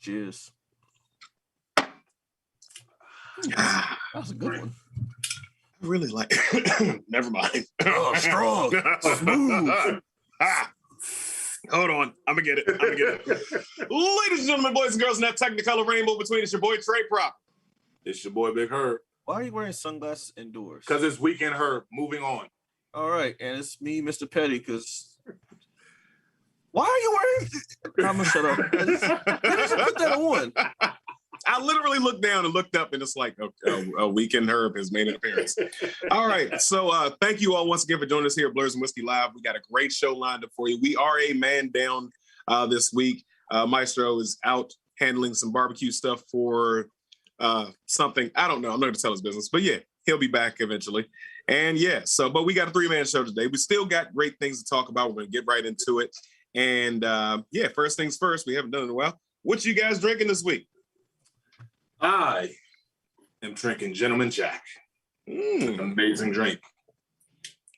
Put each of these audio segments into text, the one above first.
Cheers. That was a good one. I really like. Never mind. Oh, strong, smooth. Hold on, I'm gonna get it. Ladies and gentlemen, boys and girls, in that Technicolor rainbow between, it's your boy Trey Prop. It's your boy Big Herb. Why are you wearing sunglasses indoors? Because it's Weekend Herb. Moving on. All right, and it's me, Mr. Petty. Because why are you wearing? I'm gonna shut up. Why did you put that on? I literally looked down and looked up, and it's like a Weekend Herb has made an appearance. All right, so thank you all once again for joining us here at Blerds and Whiskey Live. We got a great show lined up for you. We are a man down this week. Maestro is out handling some barbecue stuff for something. I don't know. I'm not going to tell his business, but yeah, he'll be back eventually. And yeah, but we got a 3-man show today. We still got great things to talk about. We're going to get right into it. And yeah, first things first, we haven't done it in a while. What you guys drinking this week? I am drinking Gentleman Jack. Amazing drink.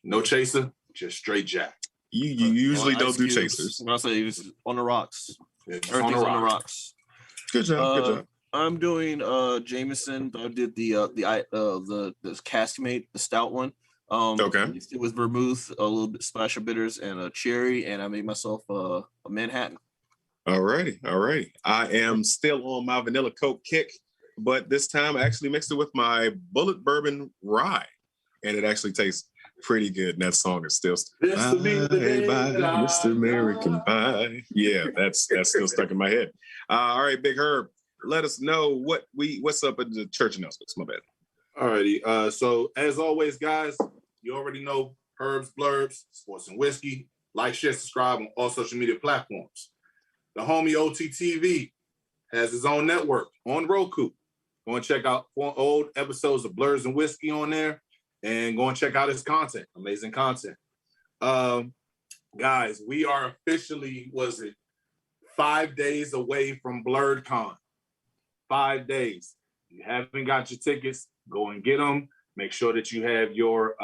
No chaser, just straight Jack. You usually don't do chasers. When I say it's on the rocks. It's Everything's on the rocks. Good job. Good job. I'm doing Jameson. I did the Caskmate, the stout one. Okay. It was vermouth, a little bit splash of bitters, and a cherry, and I made myself a Manhattan. All righty. I am still on my vanilla Coke kick, but this time I actually mixed it with my Bullet Bourbon Rye, and it actually tastes pretty good. And that song is still Mr. American Pie. Yeah, that's still stuck in my head. All right, Big Herb, let us know what's up at the church announcements. My bad. All righty. So as always, guys, you already know Herb's Blurbs, Sports and Whiskey. Like, share, subscribe on all social media platforms. The homie OTTV has his own network on Roku. Go and check out 4 old episodes of Blerds and Whiskey on there, and go and check out his content. Amazing content. Guys, we are officially, 5 days away from BlerdCon. 5 days. If you haven't got your tickets, go and get them. Make sure that you have your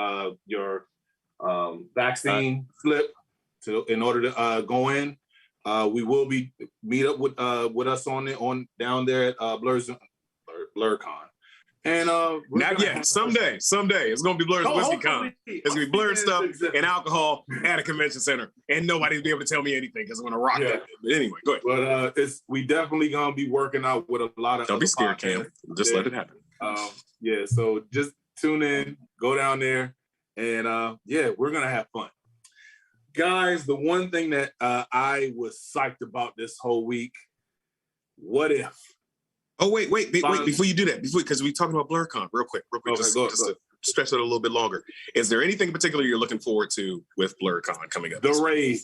vaccine slip in order to go in. We will be meet up with us on down there at BlerdCon. And not yet. Someday it's gonna be Blerds and Whiskey Con. It's gonna be Blerd stuff and alcohol at a convention center, and nobody's be able to tell me anything because I'm gonna rock that. But anyway, go ahead. But we definitely gonna be working out with a lot of. Don't be scared, Cam. Just let it happen. Yeah. So just tune in, go down there, and yeah, we're gonna have fun. Guys, the one thing that I was psyched about this whole week, what if? Oh, wait, before you do that, because we talking about BlerdCon real quick, okay, just to stretch it a little bit longer. Is there anything in particular you're looking forward to with BlerdCon coming up? The rave.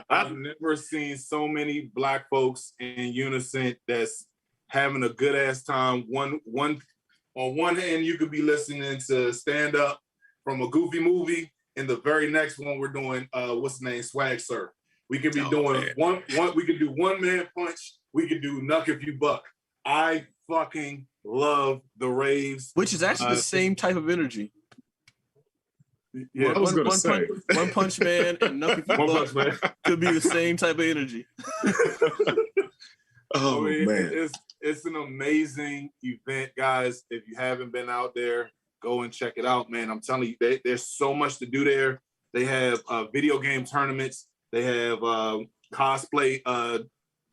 I've never seen so many Black folks in unison that's having a good ass time. One on one hand, you could be listening to stand up from a Goofy movie, and the very next one we're doing what's the name, Swag Surf. We could be doing one. We could do One Man Punch. We could do Knuck If You Buck. I fucking love the raves, which is actually the same type of energy. Yeah, One Punch Man and Knuck If You Buck could be the same type of energy. Man, it's an amazing event, guys. If you haven't been out there, go and check it out, man. I'm telling you, there's so much to do there. They have video game tournaments. They have cosplay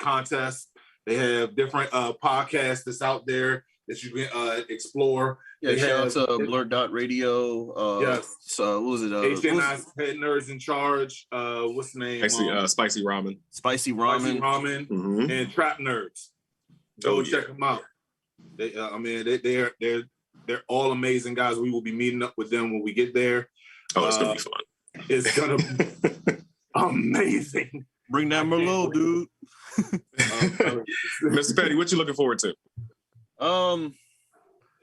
contests. They have different podcasts that's out there that you can explore. Yeah, shout out to Blerd.radio. Yes. So what was it? HNI's Head Nerds in Charge. What's the name? Spicy Ramen. Spicy Ramen. Mm-hmm. And Trap Nerds. Go check them out. They're all amazing guys. We will be meeting up with them when we get there. Oh, it's gonna be fun. It's gonna be amazing. Bring that Merlot, dude. Mr. Petty, what you looking forward to?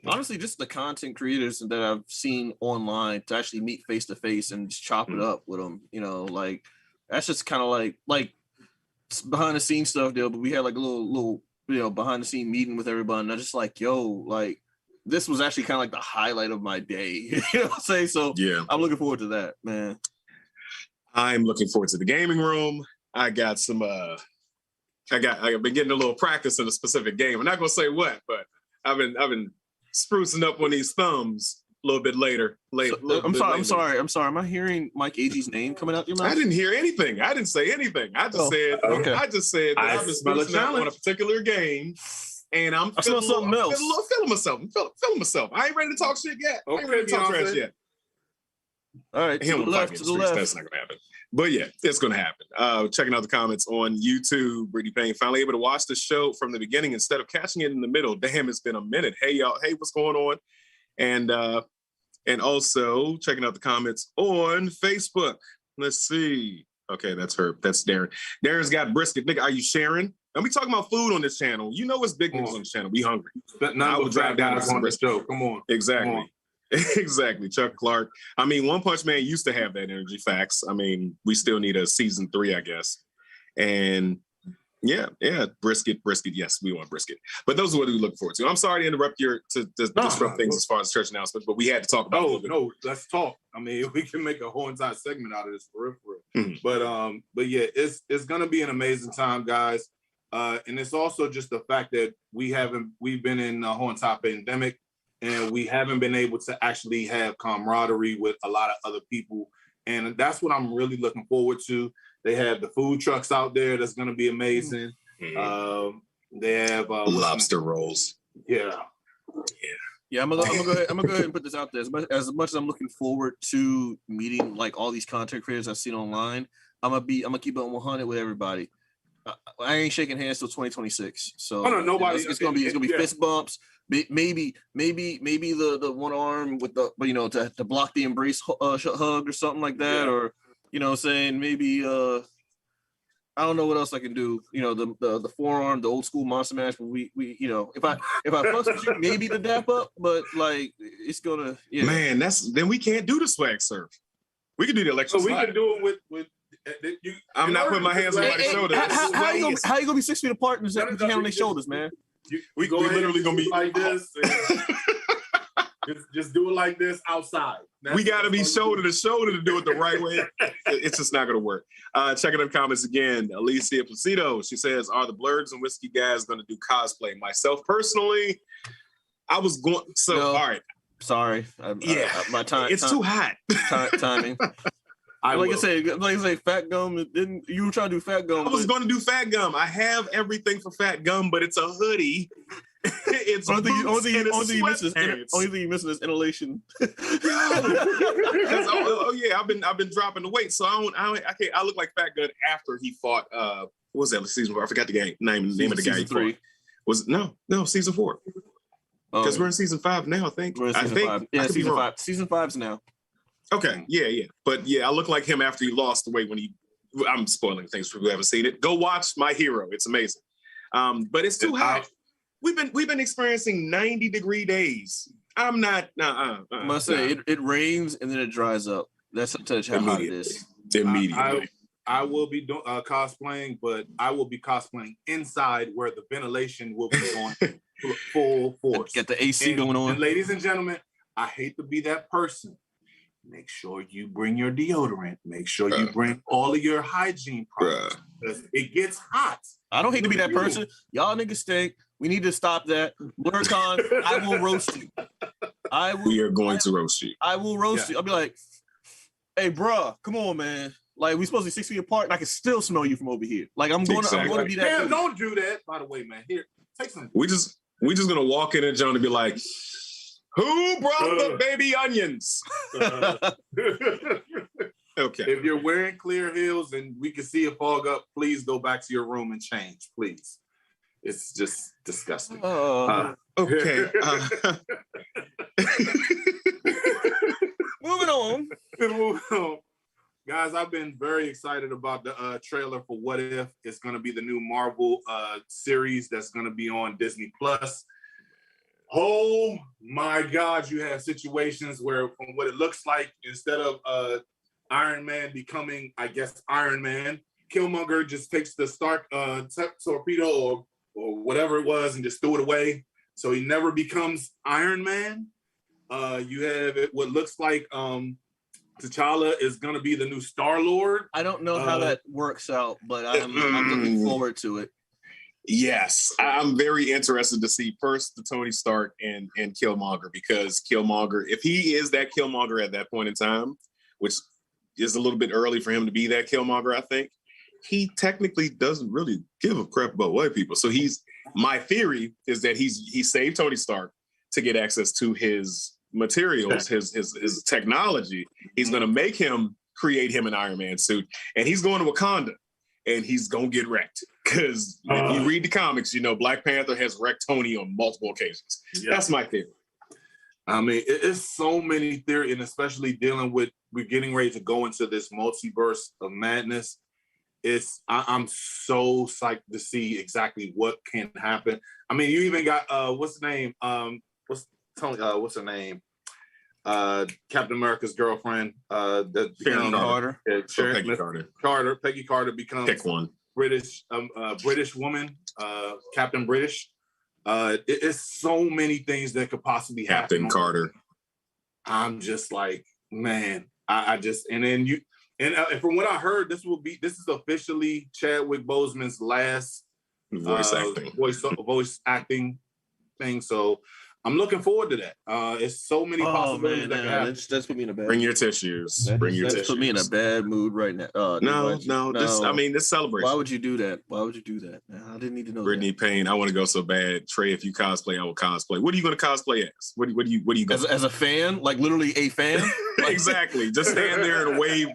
Honestly, just the content creators that I've seen online to actually meet face to face and just chop it up with them. You know, like that's just kind of like behind the scenes stuff there, but we had like a little behind the scene meeting with everybody, and I just like, yo, like this was actually kind of like the highlight of my day. You know what I'm saying? So yeah, I'm looking forward to that, man. I'm looking forward to the gaming room. I got some I've been getting a little practice in a specific game. I'm not gonna say what, but I've been sprucing up on these thumbs a little bit later. I'm sorry. Am I hearing Mike Agee name coming out your mouth? I didn't hear anything. I didn't say anything. I just said okay. I just said that I've been sprucing up on a particular game, and I'm feeling something else. Feeling myself. I ain't ready to talk shit yet. I ain't ready to talk trash yet. All right, to the left. That's not gonna happen. But yeah, it's gonna happen. Checking out the comments on YouTube. Brittany Payne finally able to watch the show from the beginning instead of catching it in the middle. Damn, it's been a minute. Hey y'all, hey, what's going on? And also checking out the comments on Facebook. Let's see. Okay, that's her. That's Darren. Darren's got brisket. Nigga, are you sharing? And we talking about food on this channel. You know it's big niggas on this channel. We hungry. I would drive down to some brisket. Show. Come on. Exactly. Come on. Exactly. Chuck Clark. I mean, One Punch Man used to have that energy. Facts. I mean, we still need a season 3, I guess. And yeah, brisket. Yes, we want brisket. But those are what we look forward to. I'm sorry to interrupt disrupt things as far as church announcements, but we had to talk about it. No, let's talk. I mean, we can make a whole entire segment out of this for real. Mm-hmm. But yeah, it's gonna be an amazing time, guys. And it's also just the fact that we've been in a whole entire pandemic. And we haven't been able to actually have camaraderie with a lot of other people. And that's what I'm really looking forward to. They have the food trucks out there. That's going to be amazing. Mm-hmm. They have lobster rolls. Yeah. I'm gonna go ahead and put this out there. As much as I'm looking forward to meeting like all these content creators I've seen online, I'm gonna keep it 100 with everybody. I ain't shaking hands till 2026. So nobody. It's gonna be fist bumps. Maybe the one arm with the to block the embrace hug or something like that, or saying maybe I don't know what else I can do. The forearm, the old school monster mash. But we if I fuss with you, maybe the dap up, but like it's gonna man. Then we can't do the swag surf. We can do the electric. So we can do it with. I'm not putting my hands on my shoulders. How you gonna be 6 feet apart and put your hand on their shoulders, man? We literally gonna be like this. Just do it like this outside. We got to be shoulder to shoulder to do it the right way. It's just not going to work. Checking the comments again. Alicia Placido. She says, "Are the Blerds and Whiskey guys going to do cosplay?" Myself personally, I was going. So no, all right. Sorry. My time. It's too hot. Timing. Like I say, Fat Gum. You were trying to do Fat Gum? I was going to do Fat Gum. I have everything for Fat Gum, but it's a hoodie. It's only thing you missing is inhalation. Oh yeah, I've been dropping the weight, so I look like Fat Gum after he fought. What was that season 4? I forgot the name of the guy. He fought. Was no season 4. Because we're in season 5 now. I think. We're in season 5. Yeah, season 5. Season 5's now. Okay, yeah. But yeah, I look like him after he lost the weight when he. I'm spoiling things for who haven't seen it. Go watch My Hero. It's amazing. But it's too hot. We've been experiencing 90-degree days. I'm not. I must say it rains and then it dries up. That's how hot it is. Immediately. I will be cosplaying, but I will be cosplaying inside where the ventilation will be going full force. Get the AC going on. And ladies and gentlemen, I hate to be that person. Make sure you bring your deodorant. Make sure you bring all of your hygiene products. Because it gets hot. I don't hate to be that person. Y'all niggas stink. We need to stop that. BlurCon, I will roast you. We are going to roast you. I will roast you. I'll be like, hey, bruh, come on, man. Like, we supposed to be 6 feet apart, and I can still smell you from over here. Like, I'm going to be that. Man, don't do that. By the way, man, here, take some. We just gonna walk in and John and be like, who brought the baby onions? Okay. If you're wearing clear heels and we can see a fog up, please go back to your room and change, please. It's just disgusting. Okay. Moving on. Guys, I've been very excited about the trailer for What If. It's going to be the new Marvel series that's going to be on Disney+. Oh, my God. You have situations where, from what it looks like, instead of Iron Man becoming, I guess, Iron Man, Killmonger just takes the Stark torpedo or whatever it was and just threw it away. So he never becomes Iron Man. You have what looks like T'Challa is going to be the new Star-Lord. I don't know how that works out, but I'm looking forward to it. Yes, I'm very interested to see first the Tony Stark and Killmonger, because Killmonger, if he is that Killmonger at that point in time, which is a little bit early for him to be that Killmonger, I think, he technically doesn't really give a crap about white people. So my theory is that he saved Tony Stark to get access to his materials, his technology. He's going to make him create him an Iron Man suit, and he's going to Wakanda, and he's going to get wrecked. Because if you read the comics, you know, Black Panther has wrecked Tony on multiple occasions. Yeah. That's my theory. I mean, it's so many theories, and especially dealing with, we're getting ready to go into this multiverse of madness. I'm so psyched to see exactly what can happen. I mean, you even got what's her name? What's her name? Captain America's girlfriend. Peggy Carter. Peggy Carter becomes pick one. British woman, Captain British. It's so many things that could possibly happen. Captain Carter. I'm just like, man, and from what I heard, this is officially Chadwick Boseman's last voice acting thing. So I'm looking forward to that. It's so many possibilities that can happen. That's put me in a bad. Bring your tissues. That's put me in a bad mood right now. No. This celebration. Why would you do that? I didn't need to know. Brittany Payne. I want to go so bad. Trey, if you cosplay, I will cosplay. What are you going to cosplay as? What do you go as a fan? Like literally a fan? Exactly. Just stand there and wave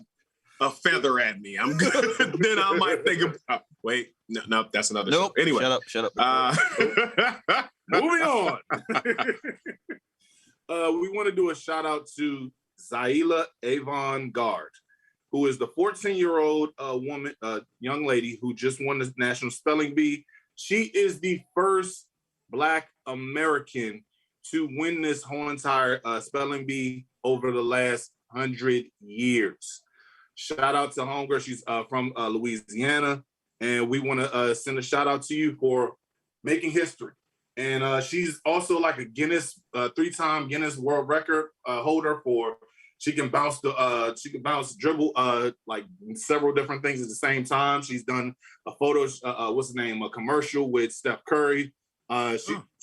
a feather at me. I'm good. Then I might think of. Wait, no, that's another. Nope. Show. Anyway, shut up. Moving on. We want to do a shout out to Zaila Avon Gard, who is the 14-year-old young lady who just won the National Spelling Bee. She is the first Black American to win this whole entire spelling bee over the last 100 years. Shout out to homegirl. She's from Louisiana, and we want to send a shout out to you for making history. And she's also like a Guinness, 3-time Guinness World Record holder for. She can dribble like several different things at the same time. She's done a a commercial with Steph Curry.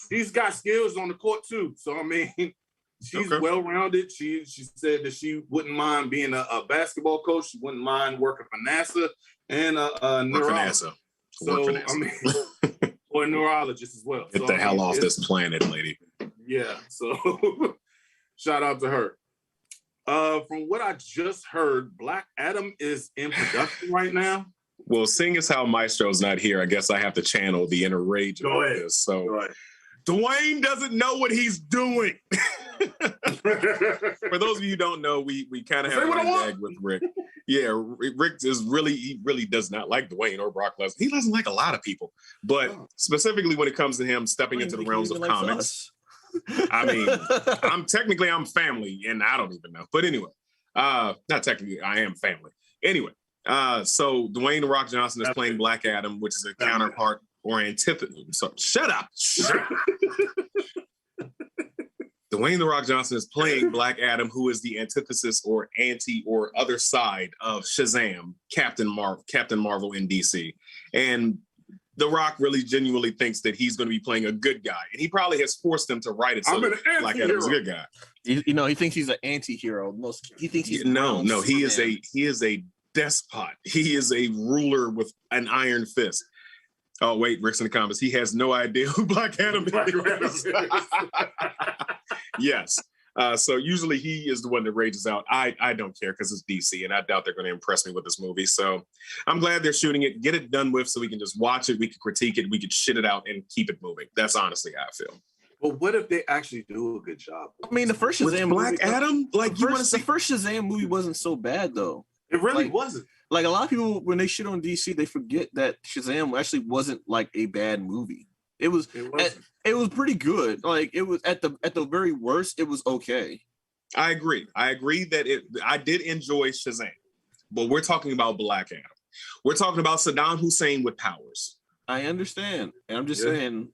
She's got skills on the court too. So I mean, she's well-rounded. She said that she wouldn't mind being a basketball coach. She wouldn't mind working for NASA and a neurologist. Or a neurologist as well. Get the hell off this planet, lady. Yeah, so shout out to her. From what I just heard, Black Adam is in production right now. Well, seeing as how Maestro's not here, I guess I have to channel the inner rage of this. So Dwayne doesn't know what he's doing. For those of you who don't know, we kind of have a gag with Rick. Yeah, Rick really does not like Dwayne or Brock Lesnar. He doesn't like a lot of people, but specifically when it comes to him stepping into the realms of comics. I mean, I'm family, and I don't even know. But anyway, not technically, I am family. Anyway, so Dwayne The Rock Johnson is playing Black Adam, which is a counterpart or antithesis. So shut up. Dwayne The Rock Johnson is playing Black Adam, who is the antithesis or anti or other side of Shazam, Captain Marvel in DC. And The Rock really genuinely thinks that he's going to be playing a good guy. And he probably has forced him to write it so that Black Adam's a good guy. He thinks he's an anti-hero. He thinks he's he is a despot. He is a ruler with an iron fist. Oh, wait, Rick's in the comments. He has no idea who Black Adam is. Yes. So usually he is the one that rages out. I don't care because it's DC, and I doubt they're going to impress me with this movie. So I'm glad they're shooting it, get it done with so we can just watch it, we can critique it, we can shit it out and keep it moving. That's honestly how I feel. But what if they actually do a good job? I mean, the first Shazam Black Adam, like the first Shazam movie wasn't so bad though. It really wasn't. Like a lot of people, when they shit on DC, they forget that Shazam actually wasn't like a bad movie. It was pretty good. Like it was at the very worst, it was okay. I agree that I did enjoy Shazam, but we're talking about Black Adam. We're talking about Saddam Hussein with powers. I understand. And I'm just saying,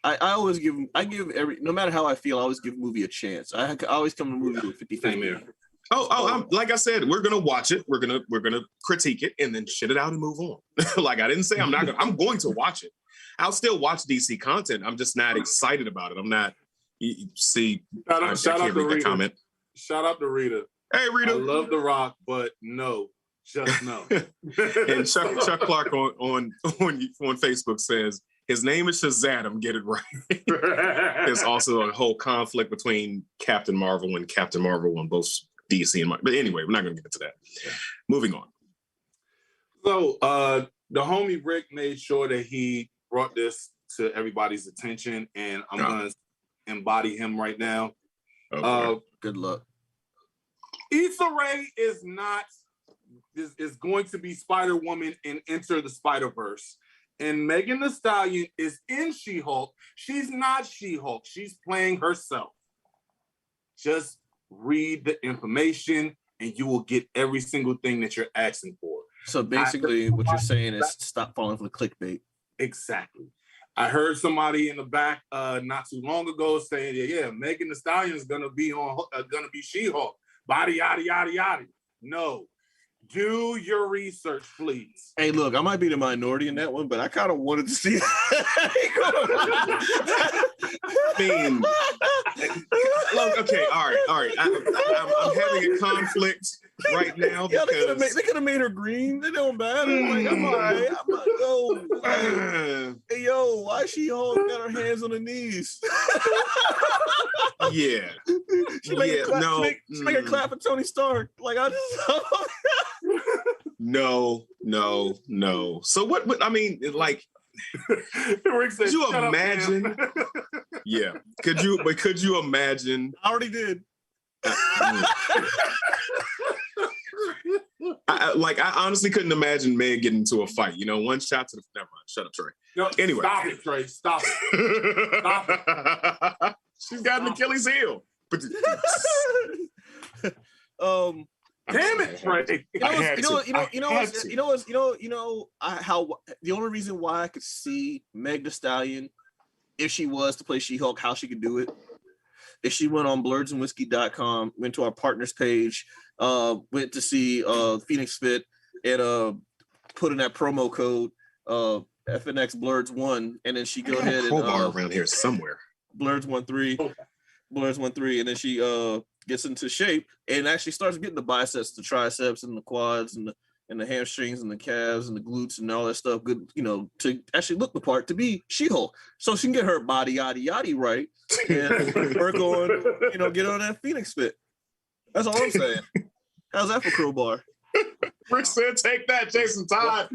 I give every, no matter how I feel, I always give a movie a chance. I always come to a movie with 50-50. I'm, like I said, we're gonna watch it. We're gonna critique it and then shit it out and move on. Like I didn't say I'm I'm going to watch it. I'll still watch DC content. I'm just not excited about it. I'm not. You see, shout out to Rita. Comment. Shout out to Rita. Hey, Rita. I love The Rock, but no, just no. And Chuck Clark on Facebook says his name is Shazam. Get it right. There's also a whole conflict between Captain Marvel and Captain Marvel on both DC and Marvel. But anyway, we're not going to get into that. Yeah. Moving on. So the homie Rick made sure that he brought this to everybody's attention, and I'm going to embody him right now. Okay. Good luck. Issa Rae is going to be Spider-Woman in Enter the Spider-Verse. And Megan Thee Stallion is in She-Hulk. She's not She-Hulk. She's playing herself. Just read the information and you will get every single thing that you're asking for. So basically what you're saying is stop falling for the clickbait. Exactly. I heard somebody in the back not too long ago saying, yeah, Megan Thee Stallion is gonna be She-Hulk. Body, yada, yada, yada. No. Do your research, please. Hey, look, I might be the minority in that one, but I kind of wanted to see that. I mean, look, okay, all right. I'm having a conflict right now because they could have made her green. It don't matter. Like, I'm all right. I'm like, hey, yo, why she got her hands on her knees? Yeah. She make her clap for Tony Stark. Like, I just... No. So what I mean, like, Rick said, could you imagine? Yeah. Could you imagine? I already did. I honestly couldn't imagine Meg getting into a fight. You know, one shot to the. Never mind. Shut up, Trey. No, anyway, stop it, Trey. Stop it. Stop it. She's got an Achilles heel. But damn it, Trey. How the only reason why I could see Meg Thee Stallion, if she was to play She-Hulk, how she could do it. If she went on blerdsandwhiskey.com, went to our partners page, went to see FNX Fit, and put in that promo code FNX Blerds 1, and then she go ahead and around here somewhere. Blerds 13, and then she gets into shape and actually starts getting the biceps, the triceps, and the quads, and the hamstrings, and the calves, and the glutes, and all that stuff. Good, to actually look the part to be She-Hulk, so she can get her body yada right and work on, get on that FNX Fit. That's all I'm saying. How's that for crowbar? Rick said, "Take that, Jason Todd."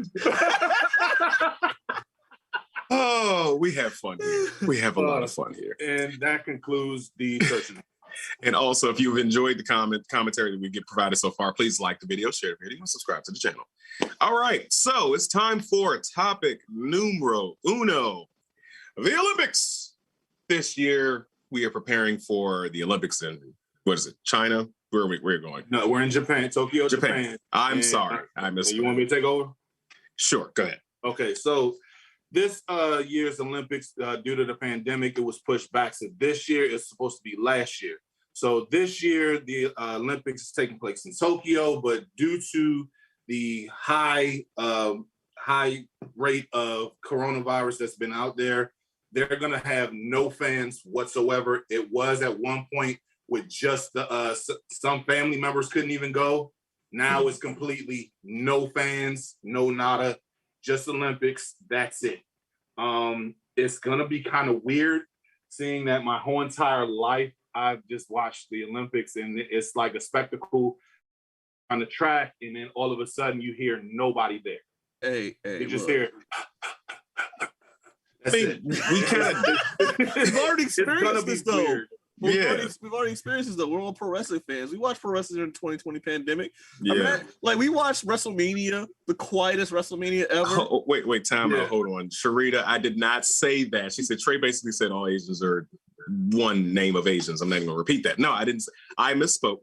Oh, we have fun here. We have a lot of fun here. And that concludes the search. And also, if you've enjoyed the commentary that we get provided so far, please like the video, share the video, and subscribe to the channel. All right, so it's time for topic numero uno, the Olympics. This year, we are preparing for the Olympics in, what is it, China? Where are we going? No, we're in Japan, Tokyo, Japan. I'm sorry. I missed. You want me to take over? Sure, go ahead. Okay, so this year's Olympics, due to the pandemic, it was pushed back. So this year it's supposed to be last year. So this year, the Olympics is taking place in Tokyo, but due to the high rate of coronavirus that's been out there, they're going to have no fans whatsoever. It was at one point with just some family members couldn't even go. Now it's completely no fans, no nada. Just Olympics, that's it. It's gonna be kind of weird seeing that my whole entire life I've just watched the Olympics and it's like a spectacle on the track, and then all of a sudden you hear nobody there. Hey, you just hear. That's it. We kind of we've already experienced this though. Weird. We've already experienced this though. We're all pro wrestling fans. We watched pro wrestling during the 2020 pandemic. Yeah. We watched WrestleMania, the quietest WrestleMania ever. Oh, wait, time out. Hold on. Sharita, I did not say that. She said, Trey basically said all Asians are one name of Asians. I'm not even going to repeat that. No, I didn't. I misspoke.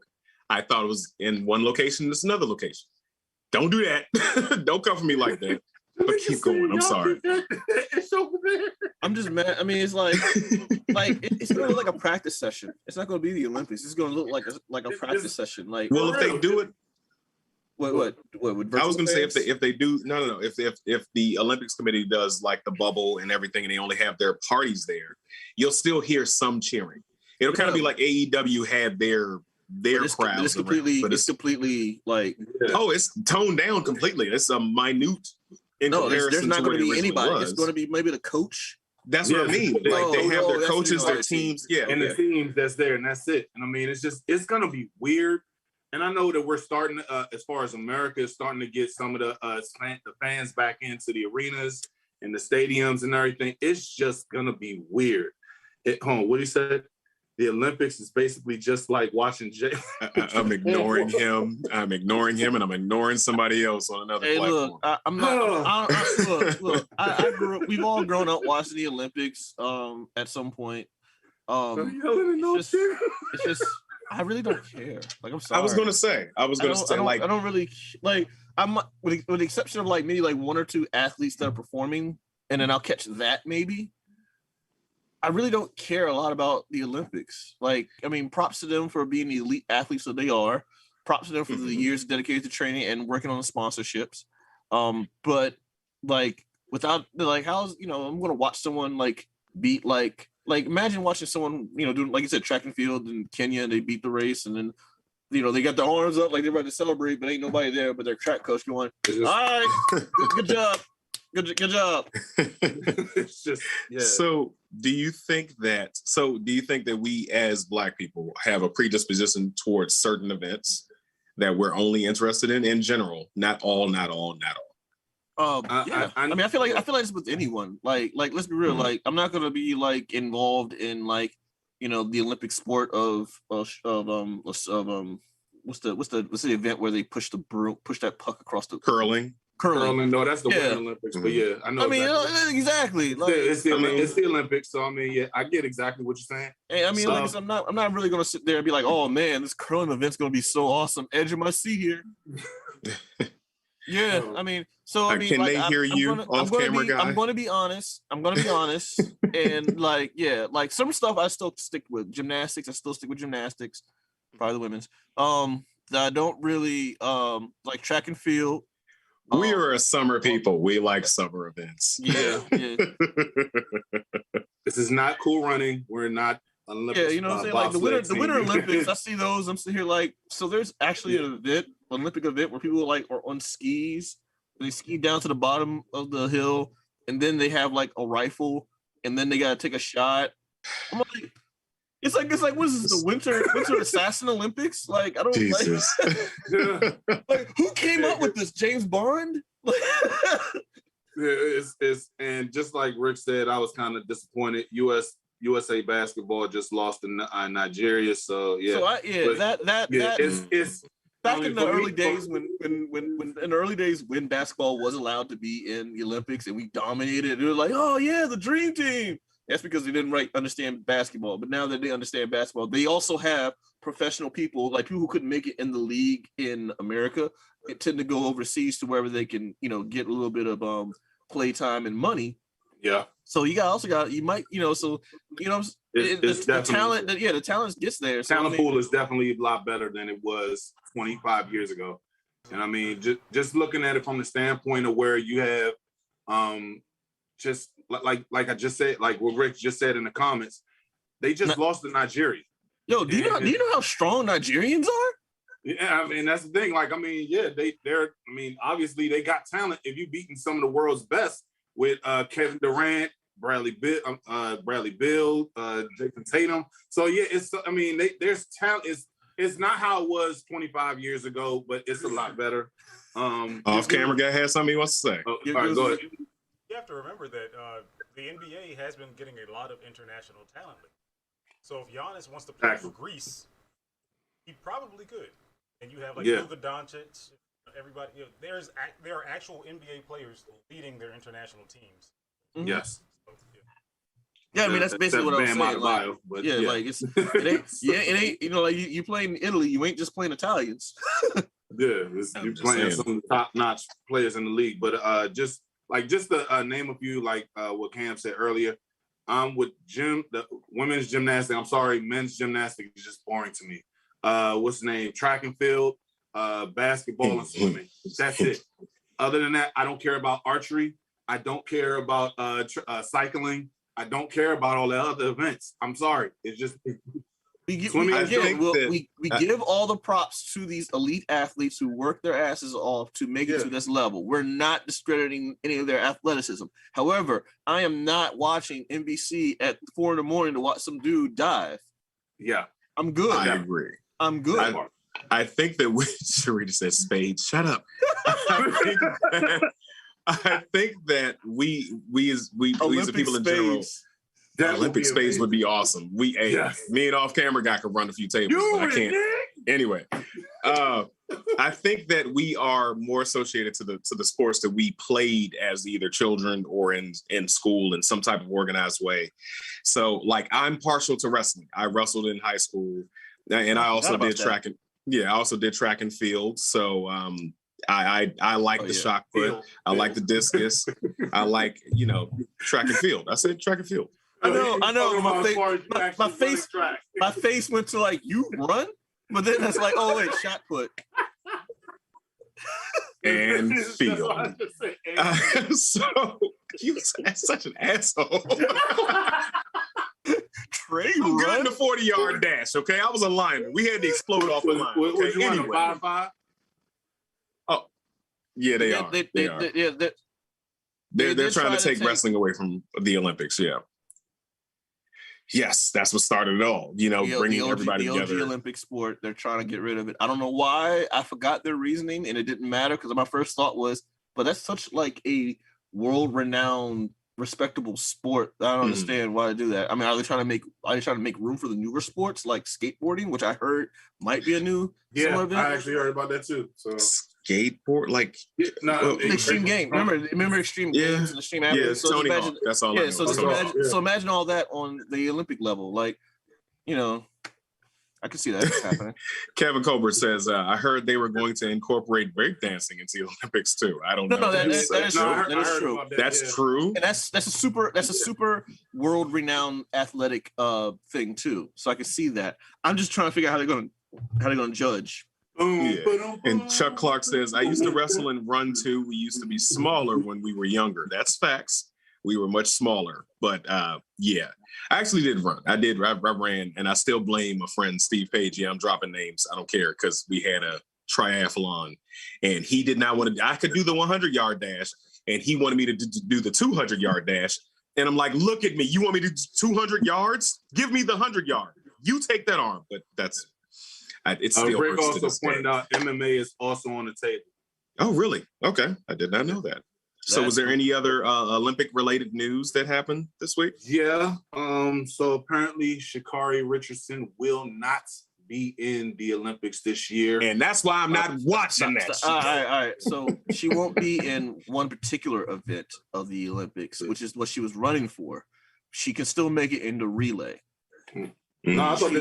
I thought it was in one location. It's another location. Don't do that. Don't come for me like that. But keep going. I'm sorry. It's over there. I'm just mad. I mean, it's like it's gonna look like a practice session. It's not gonna be the Olympics. It's gonna look like a practice session. Like, well, if they do it, what? I was gonna say if they do if the Olympics committee does like the bubble and everything, and they only have their parties there, you'll still hear some cheering. It'll kind of be like AEW had their crowds. It's completely like it's toned down completely. It's a minute. There's not going to be anybody. It's going to be maybe the coach. That's what I mean. Like they have their coaches, their teams, and the teams that's there, and that's it. And I mean, it's going to be weird. And I know that we're starting, as far as America is starting to get some of the fans back into the arenas and the stadiums and everything. It's just going to be weird. What he said. The Olympics is basically just like watching Jay. I'm ignoring him. I'm ignoring him, and I'm ignoring somebody else on another platform. Look, I'm not. Look. I grew up. We've all grown up watching the Olympics. At some point. It's just. I really don't care. Like, I'm sorry. I was gonna say. I don't really like. I'm with the exception of like maybe like one or two athletes that are performing, and then I'll catch that maybe. I really don't care a lot about the Olympics. Like, I mean, props to them for being the elite athletes that they are. Props to them for the years dedicated to training and working on the sponsorships. But like, without like, how's I'm going to watch someone like beat like imagine watching someone doing like you said track and field in Kenya and they beat the race and then they got their arms up like they're about to celebrate, but ain't nobody there. But their track coach going, "All right, good job." Good job. It's just So do you think that we as Black people have a predisposition towards certain events that we're only interested in general, not all? Yeah. I mean, I feel like it's with anyone. Like let's be real. Like, I'm not gonna be like involved in like the Olympic sport of what's the event where they push that puck across the curling. No, that's the Winter Olympics. But yeah, I know. I mean, exactly. Like, it's the Olympics. So I mean, yeah, I get exactly what you're saying. Hey, I mean, so, I'm not really gonna sit there and be like, oh man, this curling event's gonna be so awesome. Edge of my seat here. Yeah, I mean, so can they hear you off camera, guy? I'm gonna be honest. And like, yeah, like some stuff I still stick with. Gymnastics, I still stick with gymnastics. Probably the women's. I don't really like track and field. We are a summer people. We like summer events. Yeah. This is not Cool Running. We're not Olympics. Yeah, you know what I'm saying? Like the Winter Olympics, I see those. I'm sitting here like, so there's actually an Olympic event where people are on skis. They ski down to the bottom of the hill, and then they have like a rifle, and then they gotta take a shot. I'm like, it's like what is this, the Winter Assassin Olympics? Like, I don't like who came up with this? James Bond? It's and just like Rick said, I was kind of disappointed. USA basketball just lost in Nigeria, so yeah. So it's back in the early days when in the early days when basketball was allowed to be in the Olympics and we dominated. It was like, oh yeah, the dream team. That's because they didn't understand basketball. But now that they understand basketball, they also have professional people, like people who couldn't make it in the league in America, tend to go overseas to wherever they can, get a little bit of play time and money. Yeah. So the talent, the talent gets there. So, talent pool is definitely a lot better than it was 25 years ago. And I mean, just looking at it from the standpoint of where you have, just like I just said, like what Rick just said in the comments, they just lost to Nigeria. Yo, do you know how strong Nigerians are? Yeah, I mean that's the thing. Like, I mean, yeah, they're. I mean, obviously they got talent. If you beating some of the world's best with Kevin Durant, Bradley Bill, Jason Tatum. So yeah, it's. I mean, there's talent. It's not how it was 25 years ago, but it's a lot better. Off camera guy has something he wants to say. All right, go ahead. You have to remember that the NBA has been getting a lot of international talent. So if Giannis wants to play for Greece, he probably could. And you have like Luka Doncic, everybody. There are actual NBA players leading their international teams. Mm-hmm. Yes. Yeah, I mean that's basically what I'm saying. Like, it ain't. Like you play in Italy, you ain't just playing Italians. You're playing saying. some top-notch players in the league. But just to name a few, like what Cam said earlier, with the women's gymnastics. I'm sorry, men's gymnastics is just boring to me. What's the name? Track and field, basketball, and swimming. That's it. Other than that, I don't care about archery. I don't care about cycling. I don't care about all the other events. I'm sorry. It's just we give all the props to these elite athletes who work their asses off to make it to this level. We're not discrediting any of their athleticism. However, I am not watching NBC at 4 a.m. to watch some dude dive. Yeah. I'm good. I agree. I'm good. I think that Sharita said spades. Shut up. I think that we as the people in general, Olympic spades would be awesome. Me and off camera guy could run a few tables. But I can't. Anyway, I think that we are more associated to the sports that we played as either children or in school in some type of organized way. So, like, I'm partial to wrestling. I wrestled in high school, and I also did track and I also did track and field. So, I like the shot put. I like the discus. I like track and field. I said track and field. I know. My face went to like, you run, but then it's like, oh wait, shot put and field. So you such an asshole. Trey, I'm good in the 40-yard dash. Okay, I was a lineman. We had to explode off the line. What you anyway. 5'5"? Oh, yeah, they are. They're trying to take wrestling away from the Olympics. Yeah. Yes, that's what started it all. Bringing everybody together. The Olympic sport, they're trying to get rid of it. I don't know why. I forgot their reasoning, and it didn't matter because my first thought was, but that's such like a world-renowned, respectable sport. I don't understand why they do that. I mean, are they trying to make room for the newer sports like skateboarding, which I heard might be a new summer event? I actually heard about that too. So skateboard, like extreme game. Remember extreme games and extreme athletes. So Tony Hawk. That's all. Yeah. So imagine all that on the Olympic level. Like, I can see that happening. Kevin Colbert says, I heard they were going to incorporate breakdancing into the Olympics too. I don't know. No, that is true. That's true. And that's a super world-renowned athletic thing too. So I can see that. I'm just trying to figure out how they're going to judge. Yeah. And Chuck Clark says, I used to wrestle and run too. We used to be smaller when we were younger. That's facts. We were much smaller. But I actually did run. I ran, and I still blame my friend Steve Page. Yeah, I'm dropping names. I don't care, because we had a triathlon, and he did not want to. I could do the 100-yard dash, and he wanted me to do the 200-yard dash. And I'm like, look at me. You want me to do 200 yards? Give me the 100-yard. You take that arm. But it's still Rick hurts also pointed out MMA is also on the table. Oh, really? Okay. I did not know that. So was there any other Olympic-related news that happened this week? Yeah. So apparently Sha'Carri Richardson will not be in the Olympics this year. And that's why I'm not watching that. All right. So she won't be in one particular event of the Olympics, which is what she was running for. She can still make it into relay. No, I thought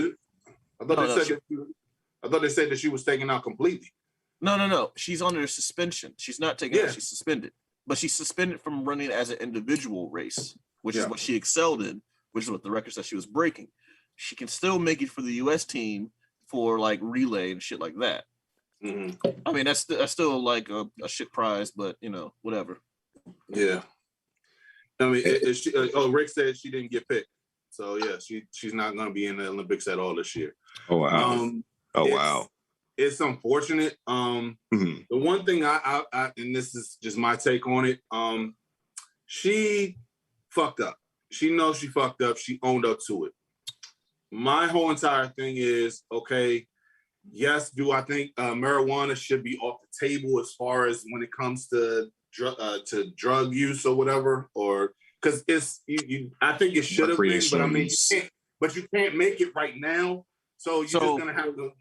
they said that she was taken out completely. No. She's under suspension. She's not taken out. She's suspended. But she's suspended from running as an individual race, which is what she excelled in, which is what the record says she was breaking. She can still make it for the U.S. team for like relay and shit like that. Mm-hmm. I mean, that's still like a shit prize, but whatever. Yeah. I mean, Rick said she didn't get picked, so yeah, she's not going to be in the Olympics at all this year. Oh wow. Wow. It's unfortunate. The one thing I and this is just my take on it. She fucked up. She knows she fucked up. She owned up to it. My whole entire thing is, okay, yes, do I think marijuana should be off the table as far as when it comes to drug use or whatever, or because it's I think it should have been, but I mean, you can't make it right now, so you're just gonna have to.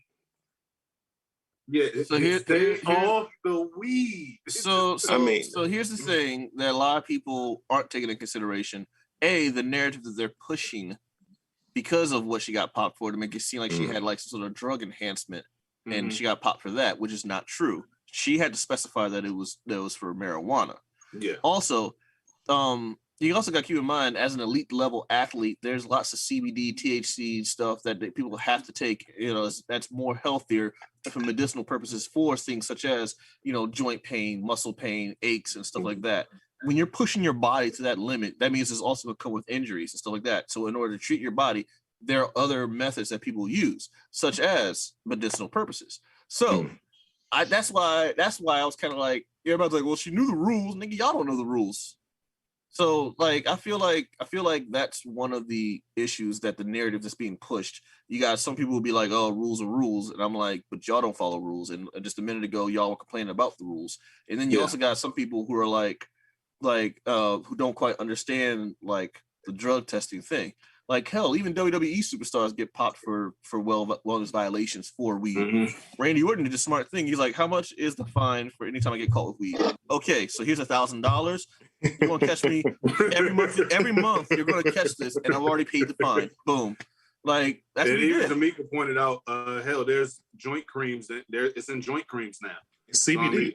Yeah, so here's off the weed. So here's the thing that a lot of people aren't taking into consideration. The narrative that they're pushing because of what she got popped for to make it seem like she had like some sort of drug enhancement and she got popped for that, which is not true. She had to specify that it was for marijuana. Yeah. Also, you also got to keep in mind, as an elite level athlete, there's lots of CBD, THC stuff that people have to take. That's more healthier for medicinal purposes for things such as, joint pain, muscle pain, aches, and stuff like that. When you're pushing your body to that limit, that means it's also going to come with injuries and stuff like that. So in order to treat your body, there are other methods that people use, such as medicinal purposes. So that's why I was kind of like, everybody's like, well, she knew the rules. Nigga, y'all don't know the rules. So I feel like that's one of the issues, that the narrative that's being pushed. You got some people will be like, oh, rules are rules. And I'm like, but y'all don't follow rules. And just a minute ago, y'all were complaining about the rules. And then you also got some people who are like who don't quite understand like the drug testing thing. Like, hell, even WWE superstars get popped for wellness violations for weed. Randy Orton did a smart thing. He's like, how much is the fine for any time I get caught with weed? Okay, so here's $1,000. You're gonna catch me every month. Every month you're gonna catch this, and I've already paid the fine. Boom. Like, that's what he did. Tamika pointed out, hell, there's joint creams. It's in joint creams now. It's CBD.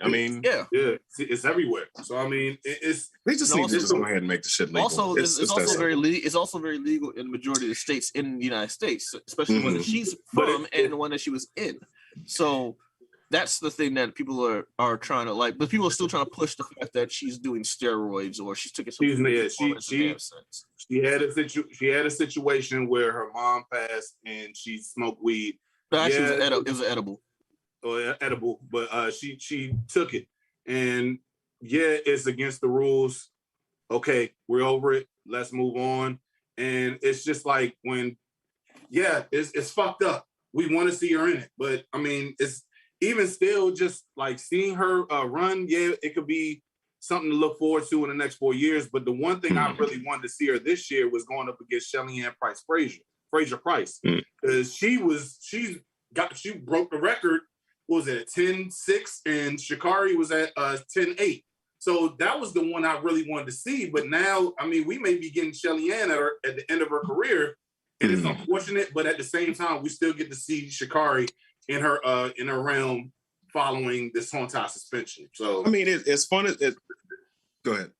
Yeah, it's everywhere. So I mean, it's they just need to just go ahead and make the shit legal. Also, it's also very legal in the majority of the states in the United States, especially the one that she's from and the one that she was in. So that's the thing that people are trying to like, but people are still trying to push the fact that she's doing steroids or she's taking something. She had a situation where her mom passed and she smoked weed. But actually, it was edible. Edible, but she took it, and it's against the rules. Okay, we're over it. Let's move on. And it's just like it's fucked up. We want to see her in it, but I mean, it's even still just like seeing her run. Yeah, it could be something to look forward to in the next 4 years. But the one thing I really wanted to see her this year was going up against Shelly-Ann Fraser Price, because she broke the record. Was it 10-6, and Sha'Carri was at 10-8. So that was the one I really wanted to see. But now, I mean, we may be getting Shelly-Ann at the end of her career, and it's unfortunate. But at the same time, we still get to see Sha'Carri in her realm following this Hontai suspension. So I mean, it's fun. Go ahead.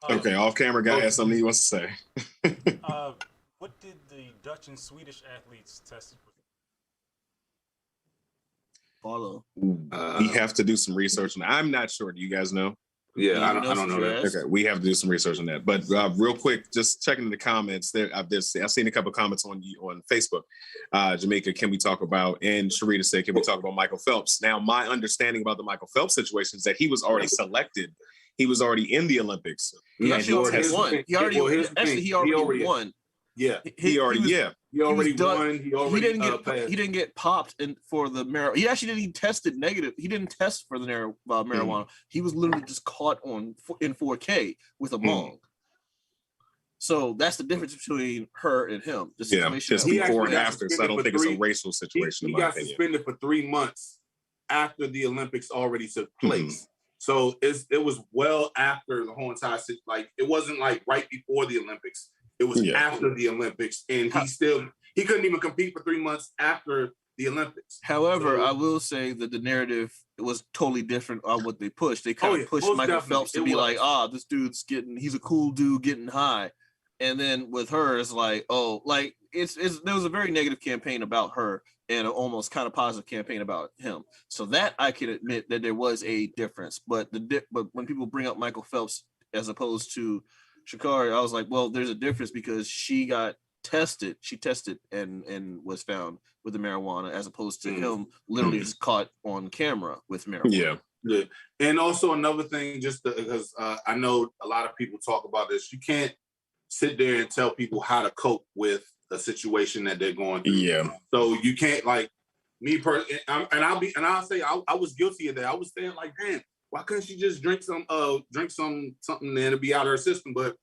Okay, off camera guy has something he wants to say. What did the Dutch and Swedish athletes test? Follow. We have to do some research on that. I'm not sure. Do you guys know? Yeah, I don't know that. Okay, we have to do some research on that. But real quick, just checking the comments. I've seen a couple of comments on Facebook. Jamaica, can we talk about? And Sharita said, can we talk about Michael Phelps? Now, my understanding about the Michael Phelps situation is that he was already selected. He was already in the Olympics. He already won. He already won. Yeah, he already won. He didn't get popped for the marijuana. He actually didn't even tested negative. He didn't test for the marijuana. He was literally just caught in 4K with a bong. So that's the difference between her and him. The situation just before and after. So I don't think it's a racial situation. He got suspended for 3 months after the Olympics already took place. So it was well after the whole entire situation. Like, it wasn't like right before the Olympics. It was after the Olympics, and he couldn't even compete for 3 months after the Olympics. However, I will say that the narrative was totally different on what they pushed. They kind of pushed Michael Phelps to be like, this dude's he's a cool dude getting high. And then with her, it's like, there was a very negative campaign about her and an almost kind of positive campaign about him. So that I can admit that there was a difference. But when people bring up Michael Phelps as opposed to Sha'Carri, I was like, well, there's a difference because she got tested. She tested and was found with the marijuana, as opposed to him literally just caught on camera with marijuana. Yeah. And also another thing, just because I know a lot of people talk about this, you can't sit there and tell people how to cope with a situation that they're going through. Yeah. So you can't, like, me personally, and I'll say I was guilty of that. I was saying, like, damn, why couldn't she just drink something and it'll be out of her system? But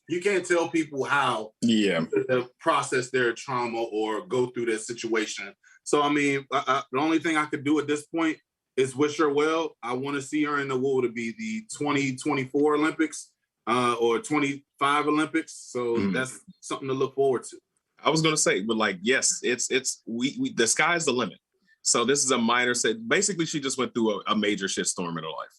you can't tell people how to process their trauma or go through that situation. So, I mean, the only thing I could do at this point is wish her well. I want to see her in the 2024 Olympics or 25 Olympics. So that's something to look forward to. I was gonna say, but like, yes, it's we the sky's the limit. So this is a minor set. Basically, she just went through a major shitstorm in her life.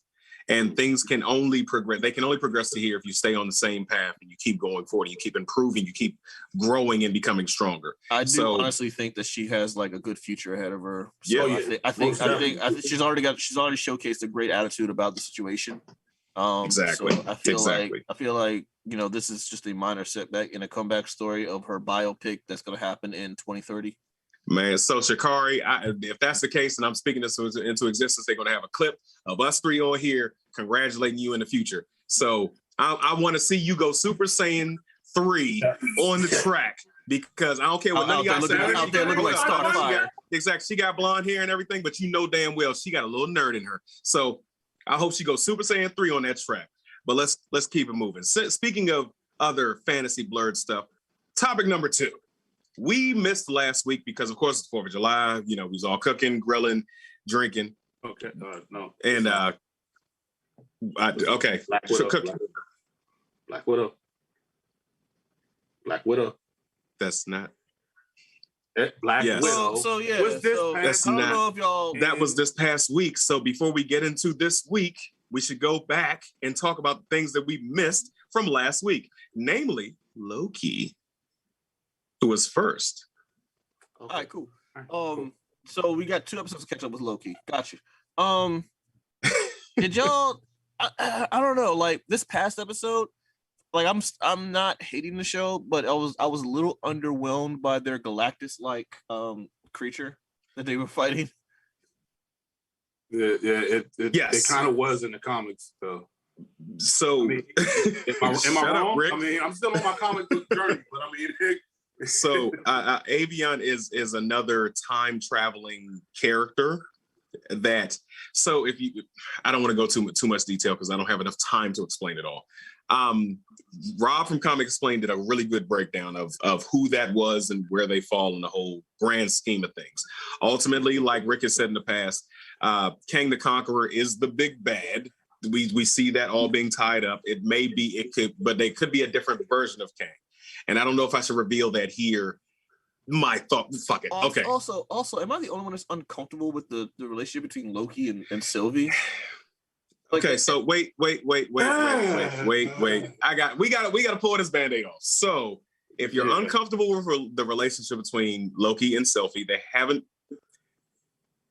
And things can only progress. They can only progress to here if you stay on the same path and you keep going forward, you keep improving, you keep growing and becoming stronger. I do honestly think that she has like a good future ahead of her. So yeah, I think she's already showcased a great attitude about the situation. Exactly. So I feel like this is just a minor setback in a comeback story of her biopic that's going to happen in 2030. Man, so Sha'Carri, if that's the case, and I'm speaking this into existence, they're going to have a clip of us three on here congratulating you in the future. So I want to see you go Super Saiyan 3 on the track, because I don't care what none of y'all say. Out there looking like Starfire. Exactly. She got blonde hair and everything, but you know damn well she got a little nerd in her. So I hope she goes Super Saiyan 3 on that track. But let's keep it moving. Speaking of other fantasy blurred stuff, topic number 2. We missed last week because, of course, it's 4th of July. We was all cooking, grilling, drinking. Okay, no. And okay, so cooking. Black Widow. That's not. Black Yes. Widow. So yeah. That's I don't not. know if y'all. That was this past week. So before we get into this week, we should go back and talk about the things that we missed from last week, namely Loki, who was first. Okay. All right, cool. So we got 2 episodes to catch up with Loki. Got you. Did y'all? I don't know. Like this past episode, like I'm not hating the show, but I was a little underwhelmed by their Galactus-like creature that they were fighting. Yeah, it kind of was in the comics, though. So, am I wrong? Rick. I mean, I'm still on my comic book journey, but I mean. So Avion is another time traveling character that. So I don't want to go too much detail because I don't have enough time to explain it all. Rob from Comic Explained did a really good breakdown of who that was and where they fall in the whole grand scheme of things. Ultimately, like Rick has said in the past, Kang the Conqueror is the big bad. We see that all being tied up. But they could be a different version of Kang. And I don't know if I should reveal that here. My thought, fuck it. Okay. Also, am I the only one that's uncomfortable with the relationship between Loki and Sylvie? Okay, so wait. We gotta pull this Band-Aid off. So if you're uncomfortable with the relationship between Loki and Sylvie, they haven't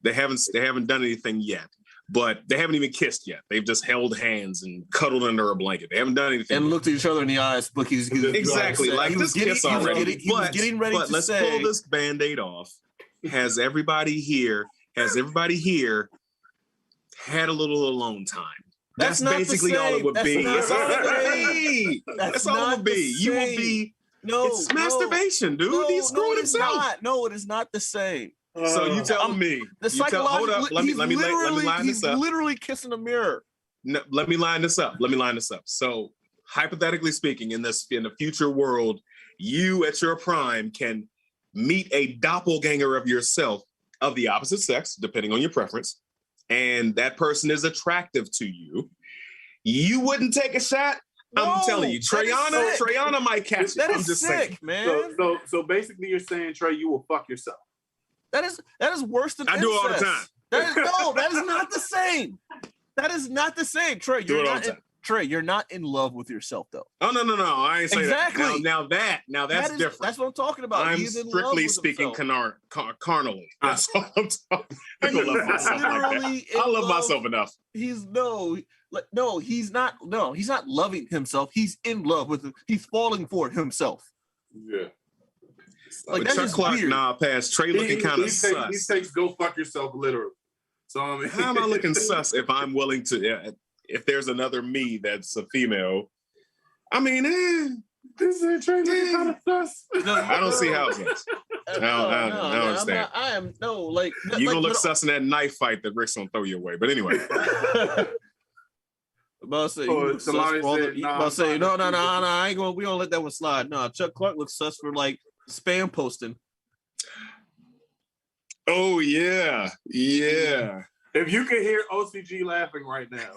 done anything yet. But they haven't even kissed yet. They've just held hands and cuddled under a blanket. They haven't done anything. And looked at each other in the eyes. Look, he's exactly like this kiss already. He was getting ready to let's pull this Band-Aid off. Has everybody here had a little alone time? That's basically all it would be. That's all it would be. You will be. No, it's masturbation, dude. He's screwing himself. No, it is not the same. So you tell me. The psychological. Hold up. Let me line this up. He's literally kissing a mirror. No, let me line this up. So hypothetically speaking, in the future world, you at your prime can meet a doppelganger of yourself of the opposite sex, depending on your preference, and that person is attractive to you. You wouldn't take a shot. I'm telling you, Treyana might catch it. That is I'm just sick, saying. Man. So basically, you're saying, Trey, you will fuck yourself. That is worse than I incest. do all the time. That is not the same. That is not the same, Trey. You're not in love with yourself, though. Oh no! I ain't saying exactly. that. Now that's different. That's what I'm talking about. I'm strictly speaking carnally. That's all I'm talking. I love myself like that. I love myself enough. He's not loving himself. He's in love with him. He's falling for himself. Yeah. Like that's just weird. Nah, pass. Trey looking kind of sus. He takes "go fuck yourself" literally. So I mean, how am I looking sus if I'm willing to? If there's another me that's a female, I mean, this is Trey looking kind of sus. No, I don't see how it looks. I don't understand. You gonna look sus in that knife fight that Rick's gonna throw you away. But anyway. I ain't gonna. We don't let that one slide. No, Chuck Clark looks sus for like spam posting. Oh yeah. If you can hear OCG laughing right now,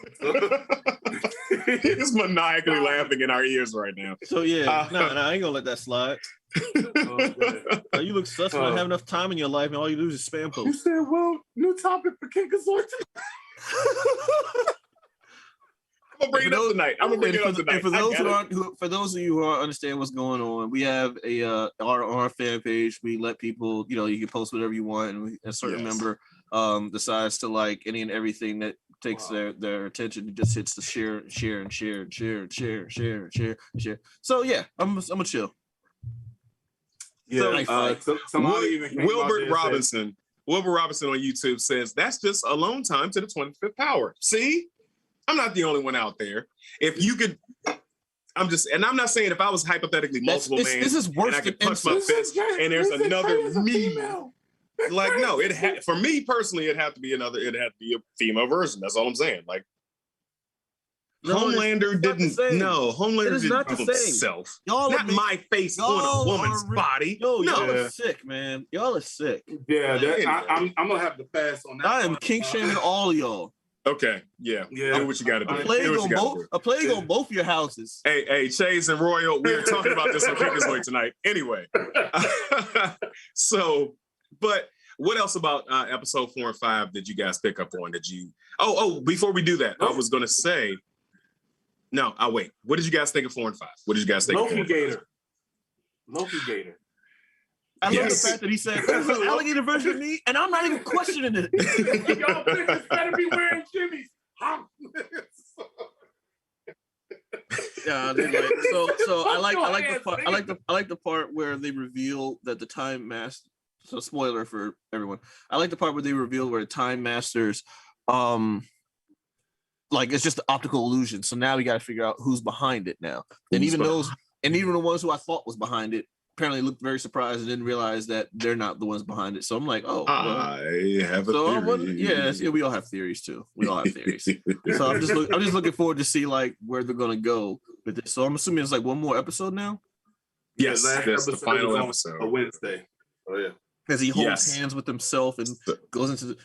he's maniacally laughing in our ears right now. So yeah, no, I ain't gonna let that slide. Oh, you look sus when I have enough time in your life, and all you do is spam You posts. said, well, new topic for King Kazor I'm gonna bring it up tonight. I'm gonna bring it up tonight. For those of you who aren't understand what's going on, we have our fan page. We let people, you can post whatever you want, and a certain member decides to like any and everything that takes their attention. It just hits the share. So yeah, I'm gonna chill. Yeah, Wilbert Robinson on YouTube says that's just alone time to the 25th power. See, I'm not the only one out there. If you could, I'm not saying if I was hypothetically multiple man, this is worse and I could than punch my fist, and there's another me. Like, no, for me personally, it'd have to be a female version. That's all I'm saying. Like, Homelander didn't. No, Homelander didn't kill himself. Not my face on a woman's body. Y'all are sick, man. Y'all are sick. Yeah, I'm gonna have to pass on that. I am king shaming all of y'all. Okay, yeah. Do what you got to do. A plague on both your houses. Hey, Chase and Royal, we are talking about this on Kick This Way tonight. Anyway, but what else about episode 4 and 5 did you guys pick up on? Before we do that, I was going to say, no, I'll wait. What did you guys think of 4 and 5? What did you guys think of 4 and 5? Loki Gator. I love the fact that he said, "There's an alligator version of me," and I'm not even questioning it. Y'all bitches better be wearing jimmies. Yeah, so I like the part where they reveal that the Time Master. So spoiler for everyone. I like the part where they reveal where the Time Masters, like it's just the optical illusion. So now we got to figure out who's behind it now. And even the ones who I thought was behind it apparently looked very surprised and didn't realize that they're not the ones behind it. So I'm like, I have a theory. We all have theories too. We all have theories. So I'm just looking forward to see like where they're gonna go with this. So I'm assuming it's like one more episode now. Yes, that's the final episode. A Wednesday. Oh yeah. As he holds hands with himself and goes into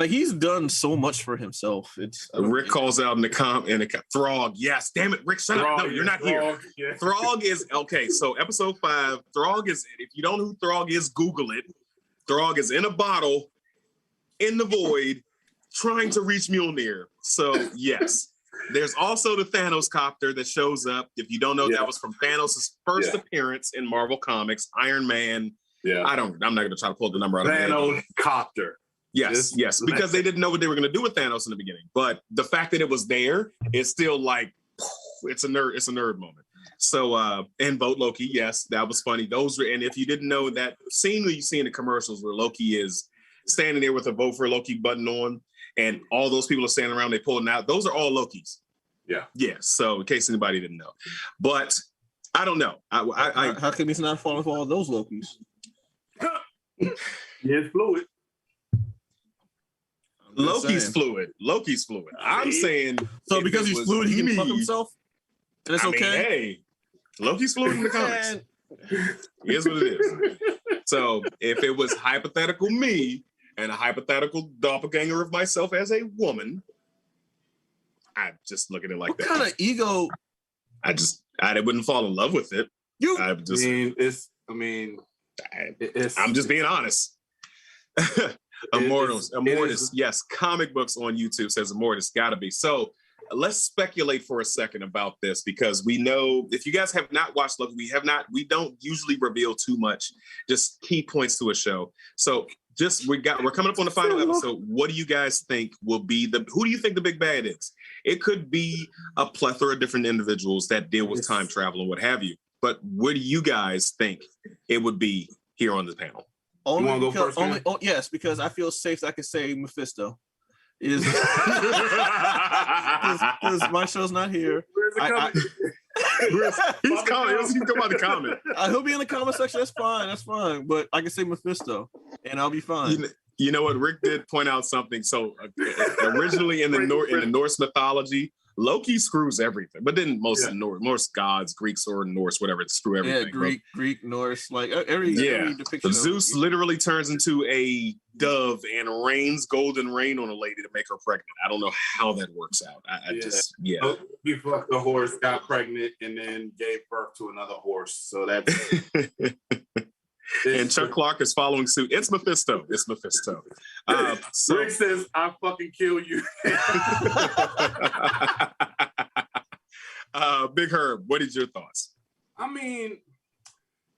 he's done so much for himself. Rick calls out in the Throg. Yes, damn it, Rick, shut up. No, you're not here. Yeah. Throg is okay. So episode 5, Throg is. If you don't know who Throg is, Google it. Throg is in a bottle, in the void, trying to reach Mjolnir. So yes. There's also the Thanos copter that shows up. If you don't know, that was from Thanos' first appearance in Marvel Comics, Iron Man. Yeah, I'm not going to try to pull the number out of Thanos copter. Yes, because they didn't know what they were going to do with Thanos in the beginning. But the fact that it was there is still like, it's a nerd moment. So, and vote Loki. Yes, that was funny. And if you didn't know that scene that you see in the commercials where Loki is standing there with a vote for Loki button on, and all those people are standing around, they pulling out. Those are all Lokis. Yeah. So in case anybody didn't know, but I don't know. How come he's not falling for all those Lokis? It's fluid. Loki's fluid. I'm saying so because he's fluid, he can fuck himself. And it's okay. Hey, Loki's fluid in the comics. Here's what it is. So if it was hypothetical me and a hypothetical doppelganger of myself as a woman, I just look at it like that. What kind of ego? I wouldn't fall in love with it. I'm just being honest. Immortus. Yes, comic books on YouTube says Immortus. Gotta be. So let's speculate for a second about this because we know if you guys have not watched Loki, we don't usually reveal too much, just key points to a show. So we're coming up on the final episode. What do you guys think will be who do you think the big bad is? It could be a plethora of different individuals that deal with time travel and what have you. But what do you guys think it would be here on the panel? Yes, because I feel safe that I can say Mephisto. Because my show's not here. He's coming. He's about to comment. He'll be in the comment section. That's fine. But I can say Mephisto, and I'll be fine. You know what? Rick did point out something. So originally in the Norse mythology, Loki screws everything, but then most gods, Greeks or Norse, whatever, screw everything. Yeah, Greek, Norse, like every depiction. Zeus literally turns into a dove and rains golden rain on a lady to make her pregnant. I don't know how that works out. He fucked the horse, got pregnant, and then gave birth to another horse. So that's. And Chuck Clark is following suit. It's Mephisto. So Rick says, "I fucking kill you." Big Herb, what is your thoughts? I mean,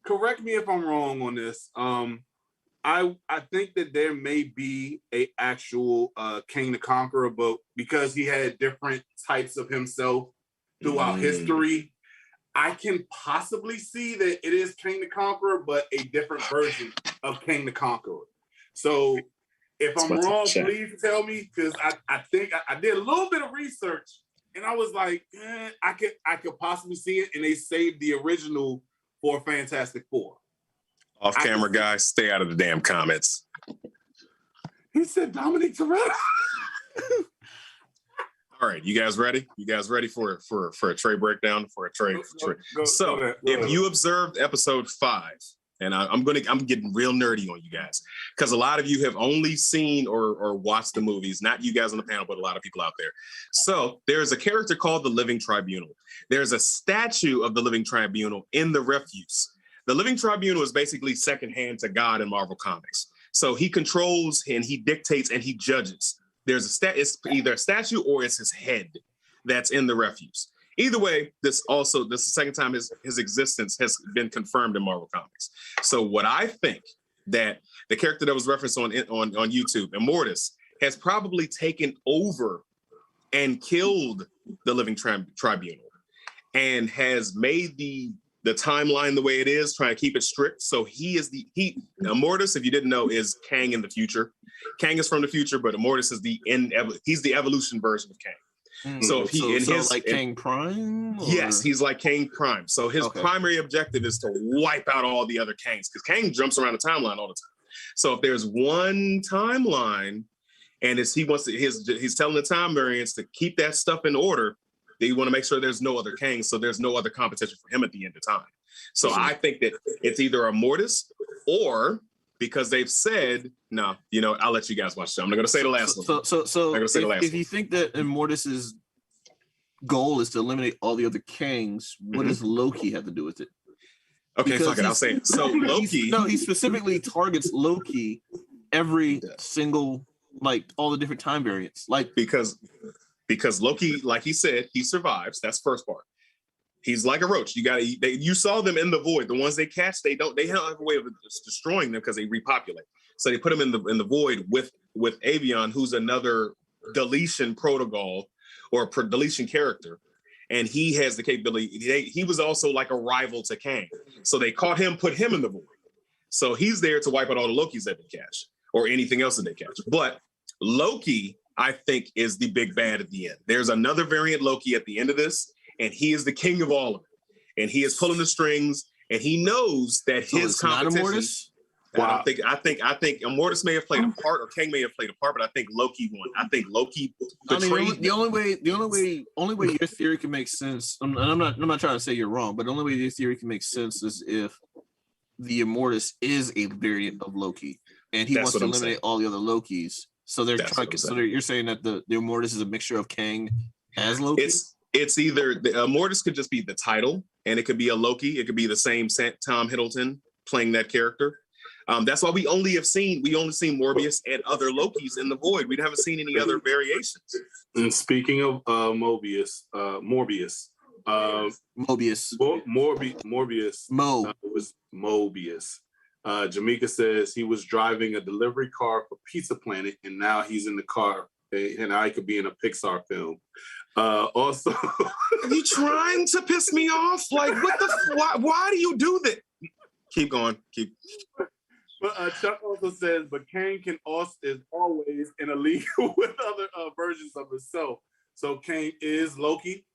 correct me if I'm wrong on this. I think that there may be a actual King the Conqueror, but because he had different types of himself throughout history, I can possibly see that it is King the Conqueror, but a different version of King the Conqueror. So if I'm wrong, please tell me, because I think I did a little bit of research and I was like, I could possibly see it, and they saved the original for Fantastic Four. Off camera, guys, stay out of the damn comments. He said Dominic Toretto. All right, you guys ready? For a trade breakdown? If you observed episode 5, and I'm getting real nerdy on you guys, because a lot of you have only seen or watched the movies, not you guys on the panel, but a lot of people out there. So there's a character called the Living Tribunal. There's a statue of the Living Tribunal in the refuse. The Living Tribunal is basically secondhand to God in Marvel Comics. So he controls and he dictates and he judges. There's it's either a statue or it's his head that's in the refuse. Either way, this is the second time his existence has been confirmed in Marvel Comics. So what I think that the character that was referenced on YouTube, Immortus, has probably taken over and killed the Living Tribunal and has made the timeline the way it is, trying to keep it strict. So Immortus, if you didn't know, is Kang in the future. Kang is from the future, but Immortus is he's the evolution version of Kang. So like Kang Prime? Or? Yes, he's like Kang Prime. So his primary objective is to wipe out all the other Kangs, because Kang jumps around the timeline all the time. So if there's one timeline and he's telling the time variants to keep that stuff in order, they want to make sure there's no other Kang, so there's no other competition for him at the end of time. So I think that it's either Immortus or, because they've said, no, I'll let you guys watch it. I'm not going to say the last one. So if you think that Immortus's goal is to eliminate all the other Kangs, what does Loki have to do with it? Okay, fuck it, I'll say it. So Loki... he specifically targets Loki every single, like, all the different time variants. Like, because Loki, like he said, he survives. That's first part. He's like a roach. You saw them in the void. The ones they catch, they don't have a way of destroying them because they repopulate. So they put him in the void with Avion, who's another deletion protocol or deletion character, and he has the capability. He was also like a rival to Kang, so they caught him, put him in the void. So he's there to wipe out all the Lokis that they catch or anything else that they catch. But Loki, I think, is the big bad at the end. There's another variant Loki at the end of this, and he is the king of all of it. And he is pulling the strings, and he knows that his competition. Not Immortus? Wow. I think Immortus may have played a part, or Kang may have played a part, but I think Loki won. I think Loki betrayed. The only way your theory can make sense, and I'm not trying to say you're wrong, but the only way your theory can make sense is if the Immortus is a variant of Loki, and he wants to eliminate all the other Lokis. So you're saying that the Immortus is a mixture of Kang as Loki? It's either the Immortus could just be the title, and it could be a Loki. It could be the same Tom Hiddleston playing that character. That's why we only seen Morbius and other Lokis in the void. We haven't seen any other variations. And speaking of Morbius. Was Mobius. Jamaica says he was driving a delivery car for Pizza Planet, and now he's in the car, and I could be in a Pixar film. Also, are you trying to piss me off? Like, why do you do that? Keep going. But Chuck also says, but Kang is always in a league with other versions of himself. So Kang is Loki.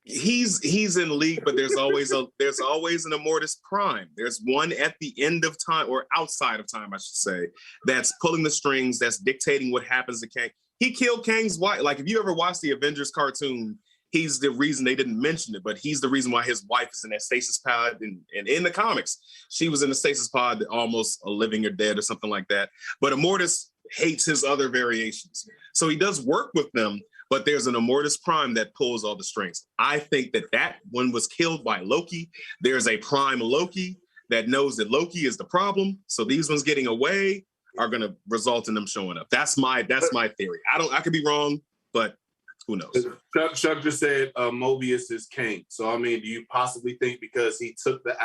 He's in league, but there's always an Immortus Prime. There's one at the end of time, or outside of time, I should say, that's pulling the strings, that's dictating what happens to Kang. He killed Kang's wife. Like, if you ever watched the Avengers cartoon, he's the reason they didn't mention it, but he's the reason why his wife is in that stasis pod. And in the comics, she was in the stasis pod, almost a living or dead or something like that. But Immortus hates his other variations. So he does work with them, but there's an Immortus Prime that pulls all the strings. I think that one was killed by Loki. There's a Prime Loki that knows that Loki is the problem. So these ones getting away are going to result in them showing up. That's my theory. I could be wrong, but who knows? Chuck just said Mobius is king. So, I mean, do you possibly think because he took the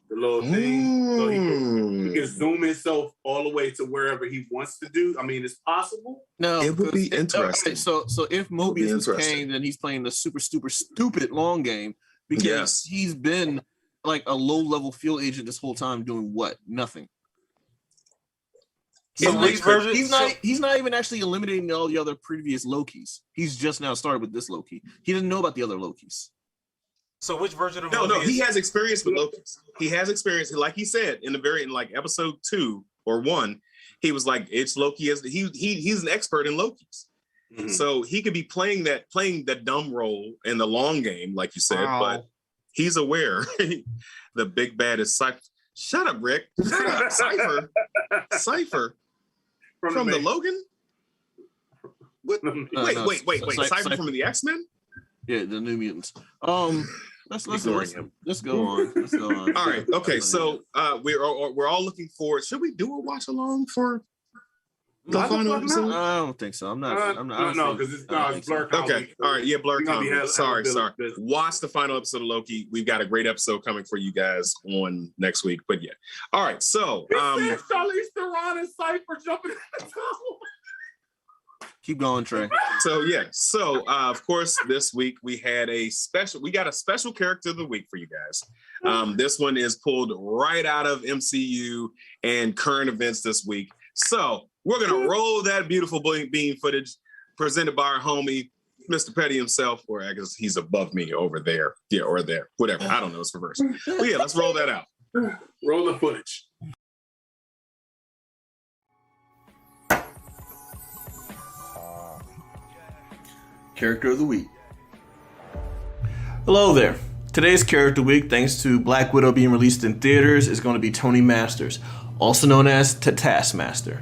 little thing, so he can zoom himself all the way to wherever he wants to do? I mean, it's possible. No, it would be interesting. Okay, so if Mobius is Kang, then he's playing the super stupid long game because he's been like a low-level field agent this whole time doing what? Nothing. So he's not even actually eliminating all the other previous Lokis. He's just now started with this Loki. He didn't know about the other Lokis. So which version of No, he has experience with Lokis. He has experience, like he said in like episode 2 or 1. He was like, "It's Loki." He's an expert in Lokis, so he could be playing that dumb role in the long game, like you said. Wow. But he's aware. The big bad is Cypher. Shut up, Rick. Shut up, Cypher. From the Logan? What? Wait. Cypher from the X-Men? Yeah, the New Mutants. Let's go on. Let's go on. All right. Okay. So we're all looking forward. Should we do a watch along for the final episode? I don't think so. I'm not. No, because it's Blur. Okay. All right. Yeah, Blur. Sorry. Watch the final episode of Loki. We've got a great episode coming for you guys on next week. But yeah. All right. So Charlize Theron and Cypher jumping in the tunnel. Keep going, Trey. So yeah. So of course, this week we got a special character of the week for you guys. This one is pulled right out of MCU and current events this week. So we're gonna roll that beautiful beam footage presented by our homie, Mr. Petty himself, or I guess he's above me over there. Yeah, or there. Whatever. I don't know. It's reverse. But yeah, let's roll that out. Roll the footage. Character of the week. Hello there. Today's character of the week, thanks to Black Widow being released in theaters, is going to be Tony Masters, also known as Taskmaster.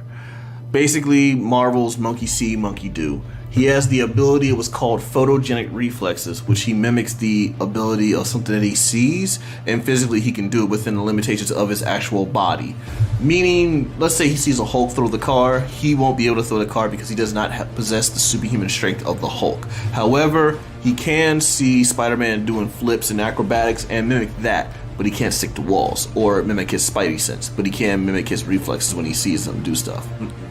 Basically, Marvel's Monkey See, Monkey Do. He has the ability, it was called photogenic reflexes, which he mimics the ability of something that he sees, and physically he can do it within the limitations of his actual body. Meaning, let's say he sees a Hulk throw the car, he won't be able to throw the car because he does not possess the superhuman strength of the Hulk. However, he can see Spider-Man doing flips and acrobatics and mimic that, but he can't stick to walls or mimic his Spidey sense, but he can mimic his reflexes when he sees them do stuff.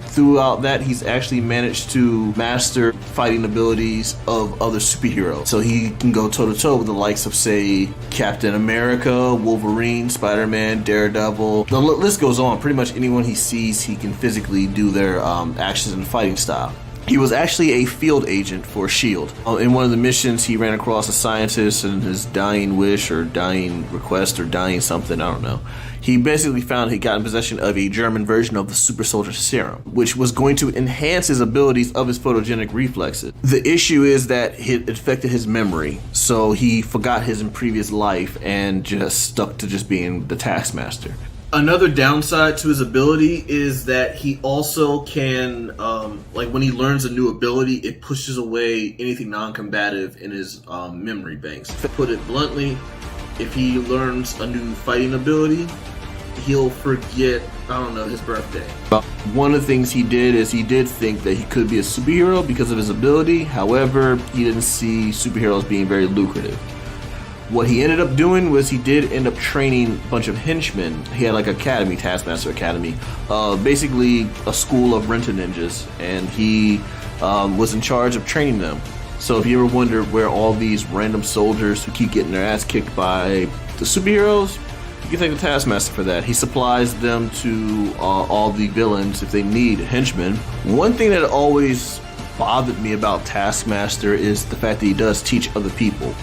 Throughout that, he's actually managed to master fighting abilities of other superheroes. So he can go toe-to-toe with the likes of, say, Captain America, Wolverine, Spider-Man, Daredevil. The list goes on. Pretty much anyone he sees, he can physically do their actions and fighting style. He was actually a field agent for S.H.I.E.L.D. In one of the missions, he ran across a scientist and his dying wish or dying request or dying something, I don't know. He basically found he got in possession of a German version of the super soldier serum, which was going to enhance his abilities of his photogenic reflexes. The issue is that it affected his memory, so he forgot his previous life and just stuck to just being the Taskmaster. Another downside to his ability is that he also can, like when he learns a new ability, it pushes away anything non-combative in his memory banks. To put it bluntly, if he learns a new fighting ability, he'll forget, his birthday. One of the things he did is he did think that he could be a superhero because of his ability. However, he didn't see superheroes being very lucrative. What he ended up doing was he did end up training a bunch of henchmen. He had like an academy, Taskmaster Academy, basically a school of rent ninjas, and he was in charge of training them. So if you ever wonder where all these random soldiers who keep getting their ass kicked by the superheroes, you can thank the Taskmaster for that. He supplies them to all the villains if they need henchmen. One thing that always bothered me about Taskmaster is the fact that he does teach other people.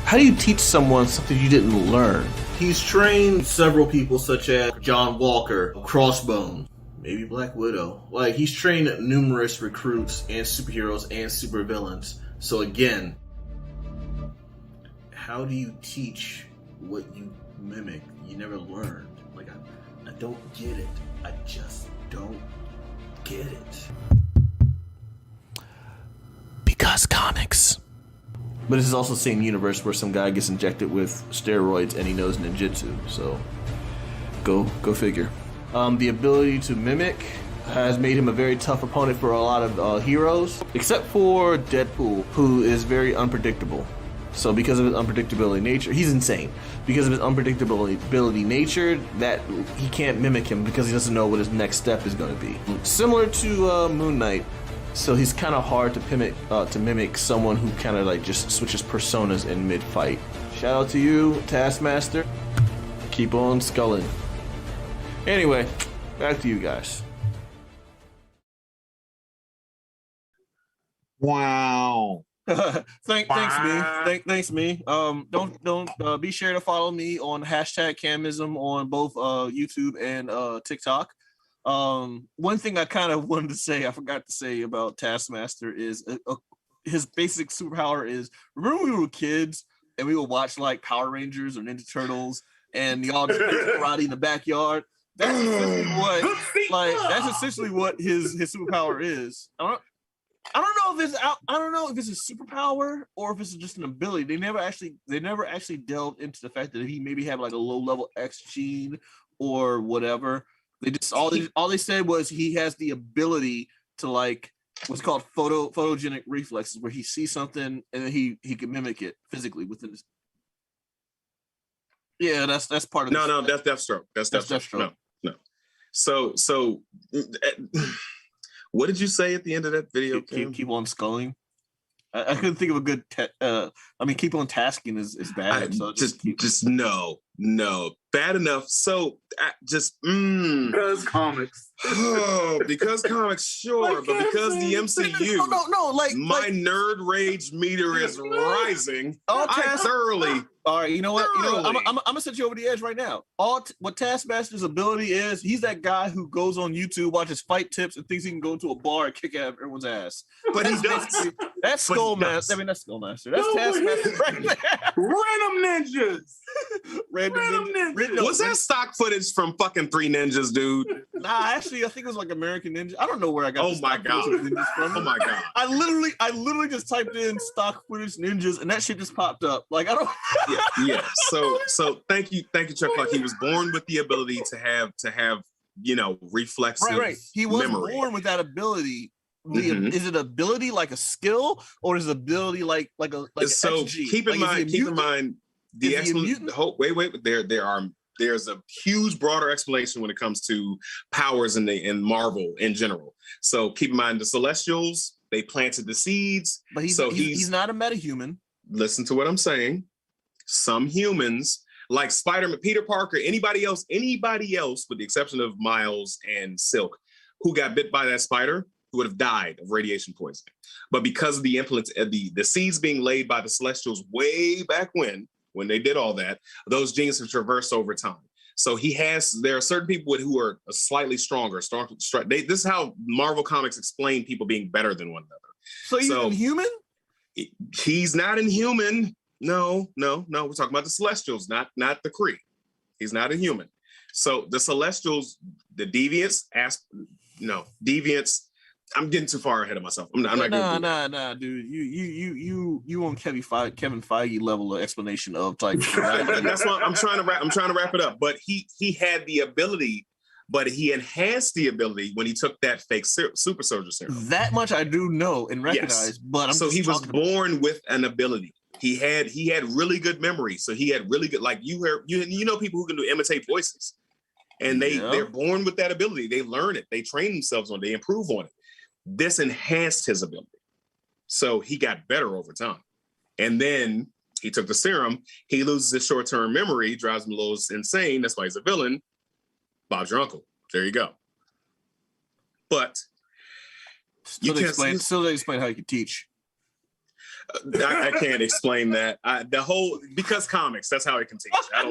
How do you teach someone something you didn't learn? He's trained several people such as John Walker, Crossbone, maybe Black Widow. Like, he's trained numerous recruits and superheroes and supervillains. So again, how do you teach what you mimic? You never learned. Like, I don't get it. I just don't get it. Because comics. But this is also the same universe where some guy gets injected with steroids and he knows ninjutsu. So, go figure. The ability to mimic has made him a very tough opponent for a lot of heroes, except for Deadpool, who is very unpredictable. So because of his unpredictability nature, he's insane. Because of his unpredictability nature, that he can't mimic him because he doesn't know what his next step is going to be. Similar to Moon Knight, so he's kind of hard to mimic someone who kind of like just switches personas in mid-fight. Shout out to you, Taskmaster. Keep on sculling. Anyway, back to you guys. Wow. Thanks me. Don't be sure to follow me on #Camism on both YouTube and TikTok. One thing I kind of wanted to say, I forgot to say about Taskmaster is his basic superpower is, remember when we were kids and we would watch like Power Rangers or Ninja Turtles and y'all just play karate in the backyard? That's essentially what his superpower is. I don't know if it's a superpower or if it's just an ability. They never actually delved into the fact that he maybe had like a low level X gene or whatever. They just all they said was he has the ability to like what's called photogenic reflexes, where he sees something and then he can mimic it physically within his. Yeah, that's part of that's Deathstroke. That's Deathstroke. No. So what did you say at the end of that video? Keep on sculling. I couldn't think of a good. Keep on tasking is bad. No, bad enough. So because comics. Because comics, sure, but because the MCU. No. My nerd rage meter is rising. Thoroughly. All right, you know what? I'm gonna set you over the edge right now. What Taskmaster's ability is, he's that guy who goes on YouTube, watches fight tips, and thinks he can go into a bar and kick out everyone's ass. But he does. That's Skullmaster. That's Skullmaster. That's Taskmaster right there. Random ninjas. Random ninjas. Was that stock footage from fucking Three Ninjas, dude? Nah, actually, I think it was like American Ninja. I don't know where I got. Oh my god! Oh my god! I literally just typed in stock footage ninjas, and that shit just popped up. Like I don't. Yeah. So thank you, Chuck. Like he was born with the ability to have reflexive. Right. He was memory. Born with that ability. Is it ability like a skill, or is it ability like a so XG? keep in mind the explanation. Wait. There's a huge broader explanation when it comes to powers in Marvel in general. So keep in mind the Celestials, they planted the seeds. But he's not a metahuman. Listen to what I'm saying. Some humans, like Spider-Man, Peter Parker, anybody else, with the exception of Miles and Silk, who got bit by that spider, who would have died of radiation poisoning. But because of the implants, the seeds being laid by the Celestials way back when they did all that, those genes have traversed over time. So there are certain people who are slightly stronger. This is how Marvel Comics explain people being better than one another. So he's inhuman? He's not inhuman. No. We're talking about the Celestials, not the Kree. He's not a human. So the Celestials, the Deviants, Deviants. I'm getting too far ahead of myself. I'm not. Nah, dude. You on Kevin Feige level of explanation of type. That's why I'm trying to wrap it up. But he had the ability, but he enhanced the ability when he took that fake super soldier serum. That much I do know and recognize. Yes. But he was born with an ability. He had really good memory. So he had really good, like you know people who can imitate voices, and they're born with that ability. They learn it. They train themselves on it. They improve on it. This enhanced his ability. So he got better over time. And then he took the serum. He loses his short-term memory, drives him a little insane. That's why he's a villain. Bob's your uncle. There you go. But still explain how you can teach. I can't explain that. Because comics, that's how he can teach. I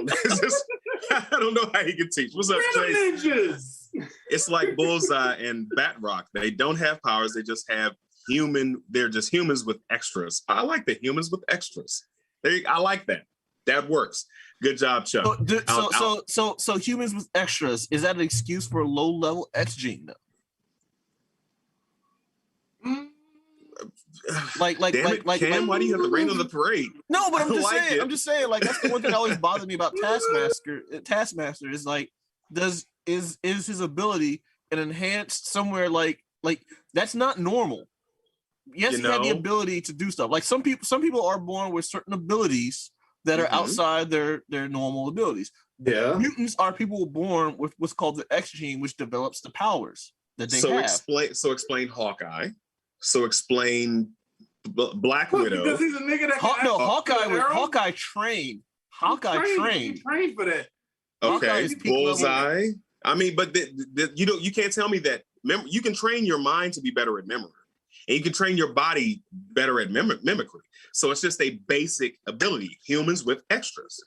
don't know how he can teach. What's up, Chase? Ninjas. It's like Bullseye and Batrock. They don't have powers. They just have they're just humans with extras. I like the humans with extras. I like that. That works. Good job, Chuck. So humans with extras, is that an excuse for a low level X gene though? Like, Cam, why do you have to rain on the parade? No, but I'm just saying, like, that's the one thing that always bothered me about Taskmaster is like, is his ability an enhanced somewhere like that's not normal. Yes, he had the ability to do stuff. Like some people are born with certain abilities that are outside their normal abilities. Yeah. Mutants are people born with what's called the X gene, which develops the powers that they have. Explain Hawkeye. So explain Black Widow. Because he's a nigga that Hawkeye trained. Hawkeye trained. He trained for that. Okay, Bullseye. I mean, but you can't tell me that. You can train your mind to be better at memory, and you can train your body better at mimicry. So it's just a basic ability. Humans with extras.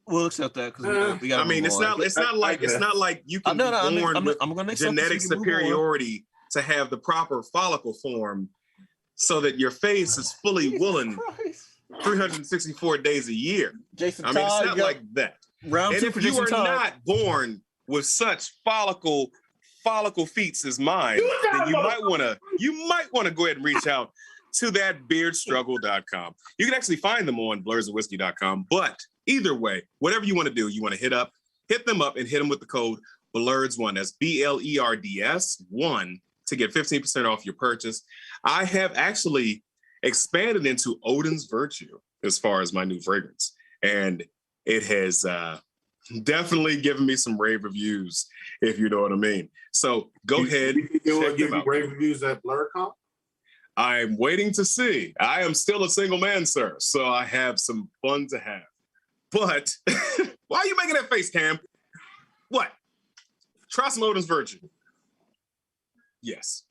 We'll accept that because we got. I mean, it's not like you can be born with genetic superiority to have the proper follicle form, so that your face is fully woolen 364 days a year. Jason, I mean, it's not like that. And if you are not born with such follicle feats as mine, then you might want to go ahead and reach out to that beardstruggle.com. You can actually find them on blerdsandwhiskey.com. But either way, whatever you want to do, you want to hit them up and hit them with the code BLERDS1. That's BLERDS1 to get 15% off your purchase. I have actually expanded into Odin's Virtue as far as my new fragrance, and it has definitely given me some rave reviews, if you know what I mean. So go ahead. You give me rave reviews at BlurCon? I'm waiting to see. I am still a single man, sir, so I have some fun to have. But why are you making that face, Cam? What? Try some Odin's Virtue. Yes.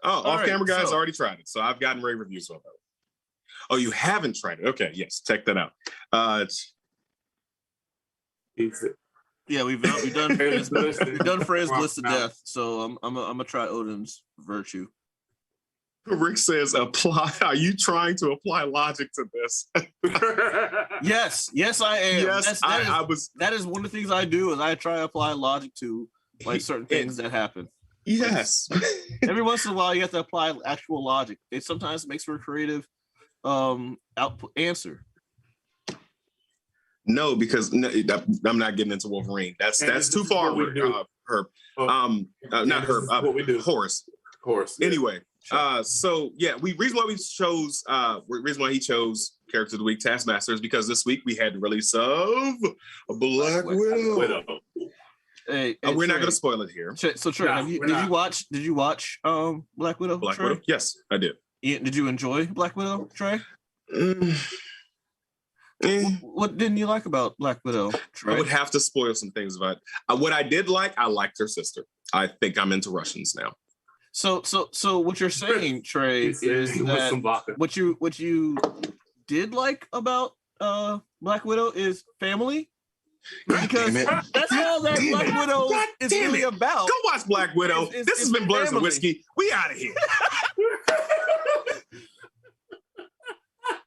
Oh, off-camera guys already tried it, so I've gotten rave reviews on that. Oh, you haven't tried it? Okay, yes, check that out. Yeah, we've done Friends Bliss to death. So I'm gonna try Odin's Virtue. Rick says, "Apply." Are you trying to apply logic to this? Yes, I am. Yes, that is one of the things I do is I try to apply logic to like certain things that happen. Yes. Every once in a while, you have to apply actual logic. It sometimes makes for a creative output answer. No, because I'm not getting into Wolverine. That's too far. Herb. Not Herb. Horace. Anyway, so yeah, reason why he chose Character of the Week Taskmaster is because this week we had the release of Black Widow. Hey, we're not going to spoil it here. So Trey, did you watch Black Widow? Black Widow? Yes, I did. Did you enjoy Black Widow, Trey? What didn't you like about Black Widow, Trey? I would have to spoil some things about it. What I did like, I liked her sister. I think I'm into Russians now. So what you're saying, Trey, is that what you did like about Black Widow is family? Because that's all that Black Widow is really about. Go watch Black Widow. This has been Blerds and Whiskey. We out of here.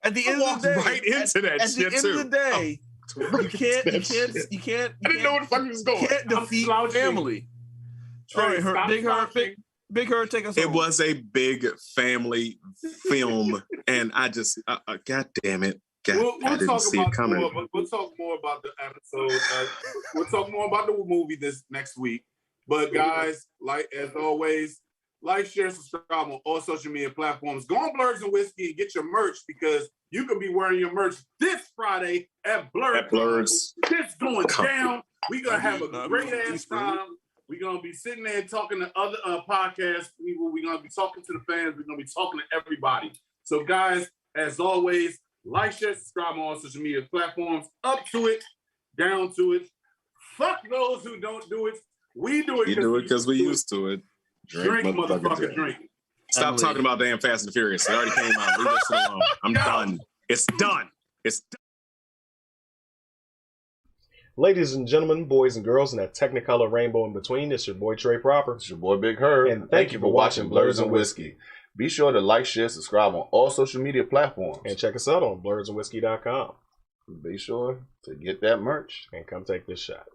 At the end of the day, right into that at shit the end of the day, you can't. I didn't know where the fuck he was going. You can't defeat family. All right, Big Her, take us. It was a big family film, and I just, God damn it. I didn't see it coming. We'll talk more about the episode. We'll talk more about the movie this next week. But guys, like as always, like, share, subscribe on all social media platforms. Go on Blerds and Whiskey and get your merch because you can be wearing your merch this Friday at Blerds. It's going down. We're gonna have a great ass time. We're gonna be sitting there talking to other podcast people. We're gonna be talking to the fans. We're gonna be talking to everybody. So guys, as always, like, share, subscribe on all social media platforms. Up to it, down to it. Fuck those who don't do it. We do it. You do it because we used to it. Drink, motherfucker, drink. Stop talking about damn Fast and Furious. It already came out. Leave us alone. I'm done. It's done. It's done. Ladies and gentlemen, boys and girls, and that technicolor rainbow in between, it's your boy Trey Proper. It's your boy Big Herb. And thank you for watching Blerds and Whiskey. Be sure to like, share, subscribe on all social media platforms. And check us out on blerdsandwhiskey.com. Be sure to get that merch. And come take this shot.